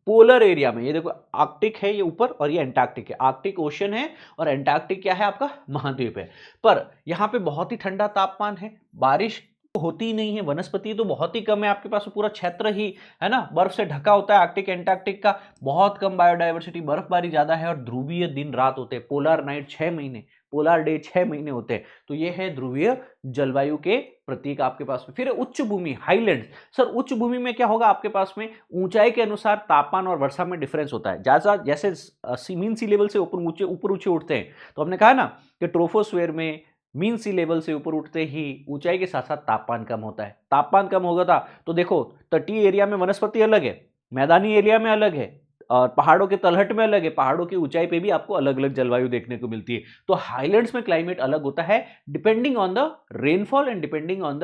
पोलर एरिया में। ये देखो, आर्कटिक है ये ऊपर, और ये एंटार्क्टिक है। आर्कटिक ओशन है और एंटार्क्टिक क्या है आपका? महाद्वीप है। पर यहाँ पे बहुत ही ठंडा तापमान है, बारिश होती ही नहीं है, वनस्पति तो बहुत ही कम है आपके पास, पूरा क्षेत्र ही, है ना, बर्फ से ढका होता है। आर्कटिक एंटार्क्टिक का बहुत कम बायोडाइवर्सिटी, बर्फबारी ज्यादा है, और ध्रुवीय दिन रात होते हैं, पोलर नाइट 6 महीने, पोलर डे 6 महीने होते हैं। तो ये है ध्रुवीय जलवायु के प्रतीक आपके पास में। फिर उच्च भूमि, हाईलैंड। सर उच्च भूमि में क्या होगा आपके पास में? ऊंचाई के अनुसार तापमान और वर्षा में डिफरेंस होता है। जैसा जैसे मीन सी लेवल से ऊपर ऊंचे उठते हैं, तो हमने कहा ना कि ट्रोपोस्फेयर में मीन सी लेवल से ऊपर उठते ही ऊंचाई के साथ साथ तापमान कम होता है। तापमान कम होगा था तो देखो, तटीय एरिया में वनस्पति अलग है, मैदानी एरिया में अलग है, और पहाड़ों के तलहट में अलग है, पहाड़ों की ऊंचाई पे भी आपको अलग अलग जलवायु देखने को मिलती है। तो हाईलैंड्स में क्लाइमेट अलग होता है, depending on the rainfall and depending on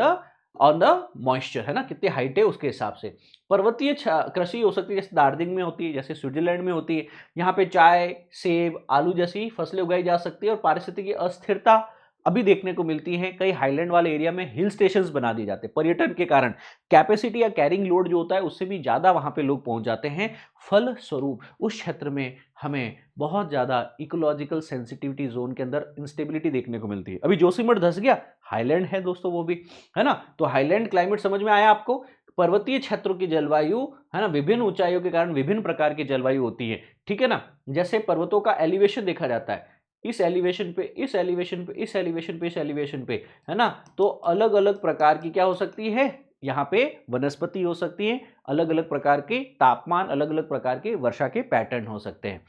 the moisture, है ना, कितनी हाइट है उसके हिसाब से। पर्वतीय कृषि हो सकती है, जैसे दार्जिलिंग में होती है, जैसे स्विट्जरलैंड में होती है। यहाँ पे चाय, सेब, आलू जैसी फसलें उगाई जा सकती है। और पारिस्थितिकी अस्थिरता अभी देखने को मिलती है, कई हाईलैंड वाले एरिया में हिल स्टेशंस बना दिए जाते हैं पर्यटन के कारण। कैपेसिटी या कैरिंग लोड जो होता है उससे भी ज्यादा वहां पे लोग पहुंच जाते हैं। फल स्वरूप उस क्षेत्र में हमें बहुत ज्यादा इकोलॉजिकल सेंसिटिविटी जोन के अंदर इंस्टेबिलिटी देखने को मिलती है। अभी जोशीमठ धस गया, हाईलैंड है दोस्तों वो भी, है ना। तो हाईलैंड क्लाइमेट समझ में आया आपको? पर्वतीय क्षेत्रों की जलवायु, है ना, विभिन्न ऊंचाइयों के कारण विभिन्न प्रकार की जलवायु होती है, ठीक है ना। जैसे पर्वतों का एलिवेशन देखा जाता है, इस एलिवेशन पे, इस एलिवेशन पे, इस एलिवेशन पे, इस एलिवेशन पे, है ना। तो अलग अलग प्रकार की क्या हो सकती है यहाँ पे? वनस्पति हो सकती है, अलग अलग प्रकार के तापमान, अलग अलग प्रकार के वर्षा के पैटर्न हो सकते हैं।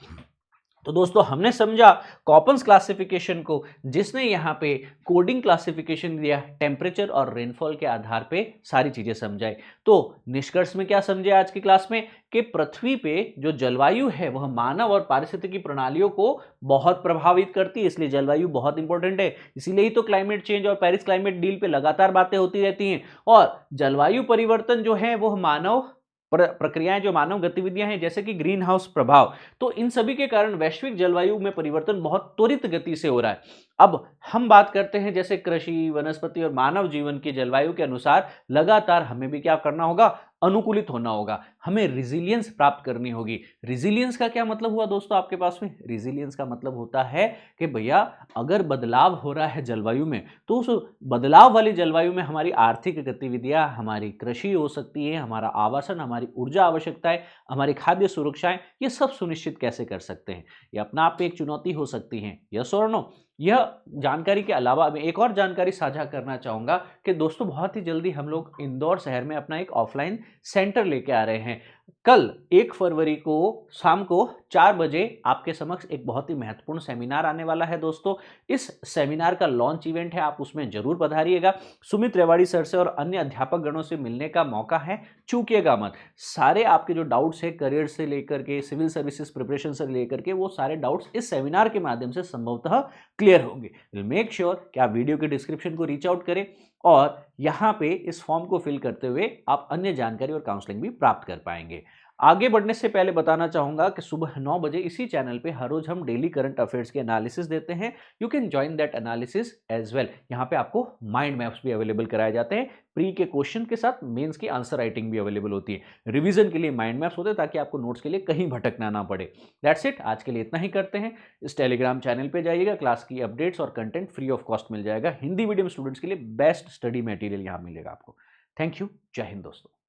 तो दोस्तों हमने समझा कॉपन्स क्लासिफिकेशन को, जिसने यहाँ पे कोडिंग क्लासिफिकेशन दिया टेम्परेचर और रेनफॉल के आधार पे सारी चीजें समझाई। तो निष्कर्ष में क्या समझे आज की क्लास में कि पृथ्वी पे जो जलवायु है वह मानव और पारिस्थितिकी प्रणालियों को बहुत प्रभावित करती है, इसलिए जलवायु बहुत इंपॉर्टेंट है। इसीलिए ही तो क्लाइमेट चेंज और पेरिस क्लाइमेट डील पे लगातार बातें होती रहती हैं। और जलवायु परिवर्तन जो है वह मानव प्रक्रियाएं, जो मानव गतिविधियां हैं जैसे कि ग्रीन हाउस प्रभाव, तो इन सभी के कारण वैश्विक जलवायु में परिवर्तन बहुत त्वरित गति से हो रहा है। अब हम बात करते हैं जैसे कृषि, वनस्पति और मानव जीवन की जलवायु के अनुसार लगातार हमें भी क्या करना होगा, अनुकूलित होना होगा, हमें रिजिलियंस प्राप्त करनी होगी। रिजिलियंस का क्या मतलब हुआ दोस्तों आपके पास में? रिजिलियंस का मतलब होता है कि भैया अगर बदलाव हो रहा है जलवायु में, तो उस बदलाव वाली जलवायु में हमारी आर्थिक गतिविधियां, हमारी कृषि हो सकती है, हमारा आवासन, हमारी ऊर्जा आवश्यकताएं, हमारी खाद्य सुरक्षाएं, ये सब सुनिश्चित कैसे कर सकते हैं। ये अपना आप में एक चुनौती हो सकती है, यस और नो। यह जानकारी के अलावा मैं एक और जानकारी साझा करना चाहूंगा कि दोस्तों बहुत ही जल्दी हम लोग इंदौर शहर में अपना एक ऑफलाइन सेंटर लेके आ रहे हैं। कल 1 फरवरी को शाम को 4 बजे आपके समक्ष एक बहुत ही महत्वपूर्ण सेमिनार आने वाला है दोस्तों। इस सेमिनार का लॉन्च इवेंट है, आप उसमें जरूर पधारिएगा। सुमित रेवाड़ी सर से और अन्य अध्यापक गणों से मिलने का मौका है, चूकिएगा मत। सारे आपके जो डाउट्स है करियर से लेकर के सिविल सर्विसेज प्रिपरेशन से लेकर के, वो सारे डाउट्स इस सेमिनार के माध्यम से संभवतः क्लियर होंगे। मेक श्योर कि आप वीडियो के डिस्क्रिप्शन को रीच आउट करें और यहाँ पे इस फॉर्म को फिल करते हुए आप अन्य जानकारी और काउंसलिंग भी प्राप्त कर पाएंगे। आगे बढ़ने से पहले बताना चाहूंगा कि सुबह 9 बजे इसी चैनल पे हर रोज हम डेली करंट अफेयर्स के एनालिसिस देते हैं। You can join that analysis as well. यहाँ पे आपको माइंड मैप्स भी अवेलेबल कराए जाते हैं, प्री के क्वेश्चन के साथ मेंस की आंसर राइटिंग भी अवेलेबल होती है। रिवीजन के लिए माइंड मैप्स होते हैं ताकि आपको नोट्स के लिए कहीं भटकना ना पड़े। दैट्स इट, आज के लिए इतना ही करते हैं। इस टेलीग्राम चैनल पे जाइएगा, क्लास की अपडेट्स और कंटेंट फ्री ऑफ कॉस्ट मिल जाएगा। हिंदी मीडियम स्टूडेंट्स के लिए बेस्ट स्टडी मटेरियल यहाँ मिलेगा आपको। थैंक यू, जय हिंद दोस्तों।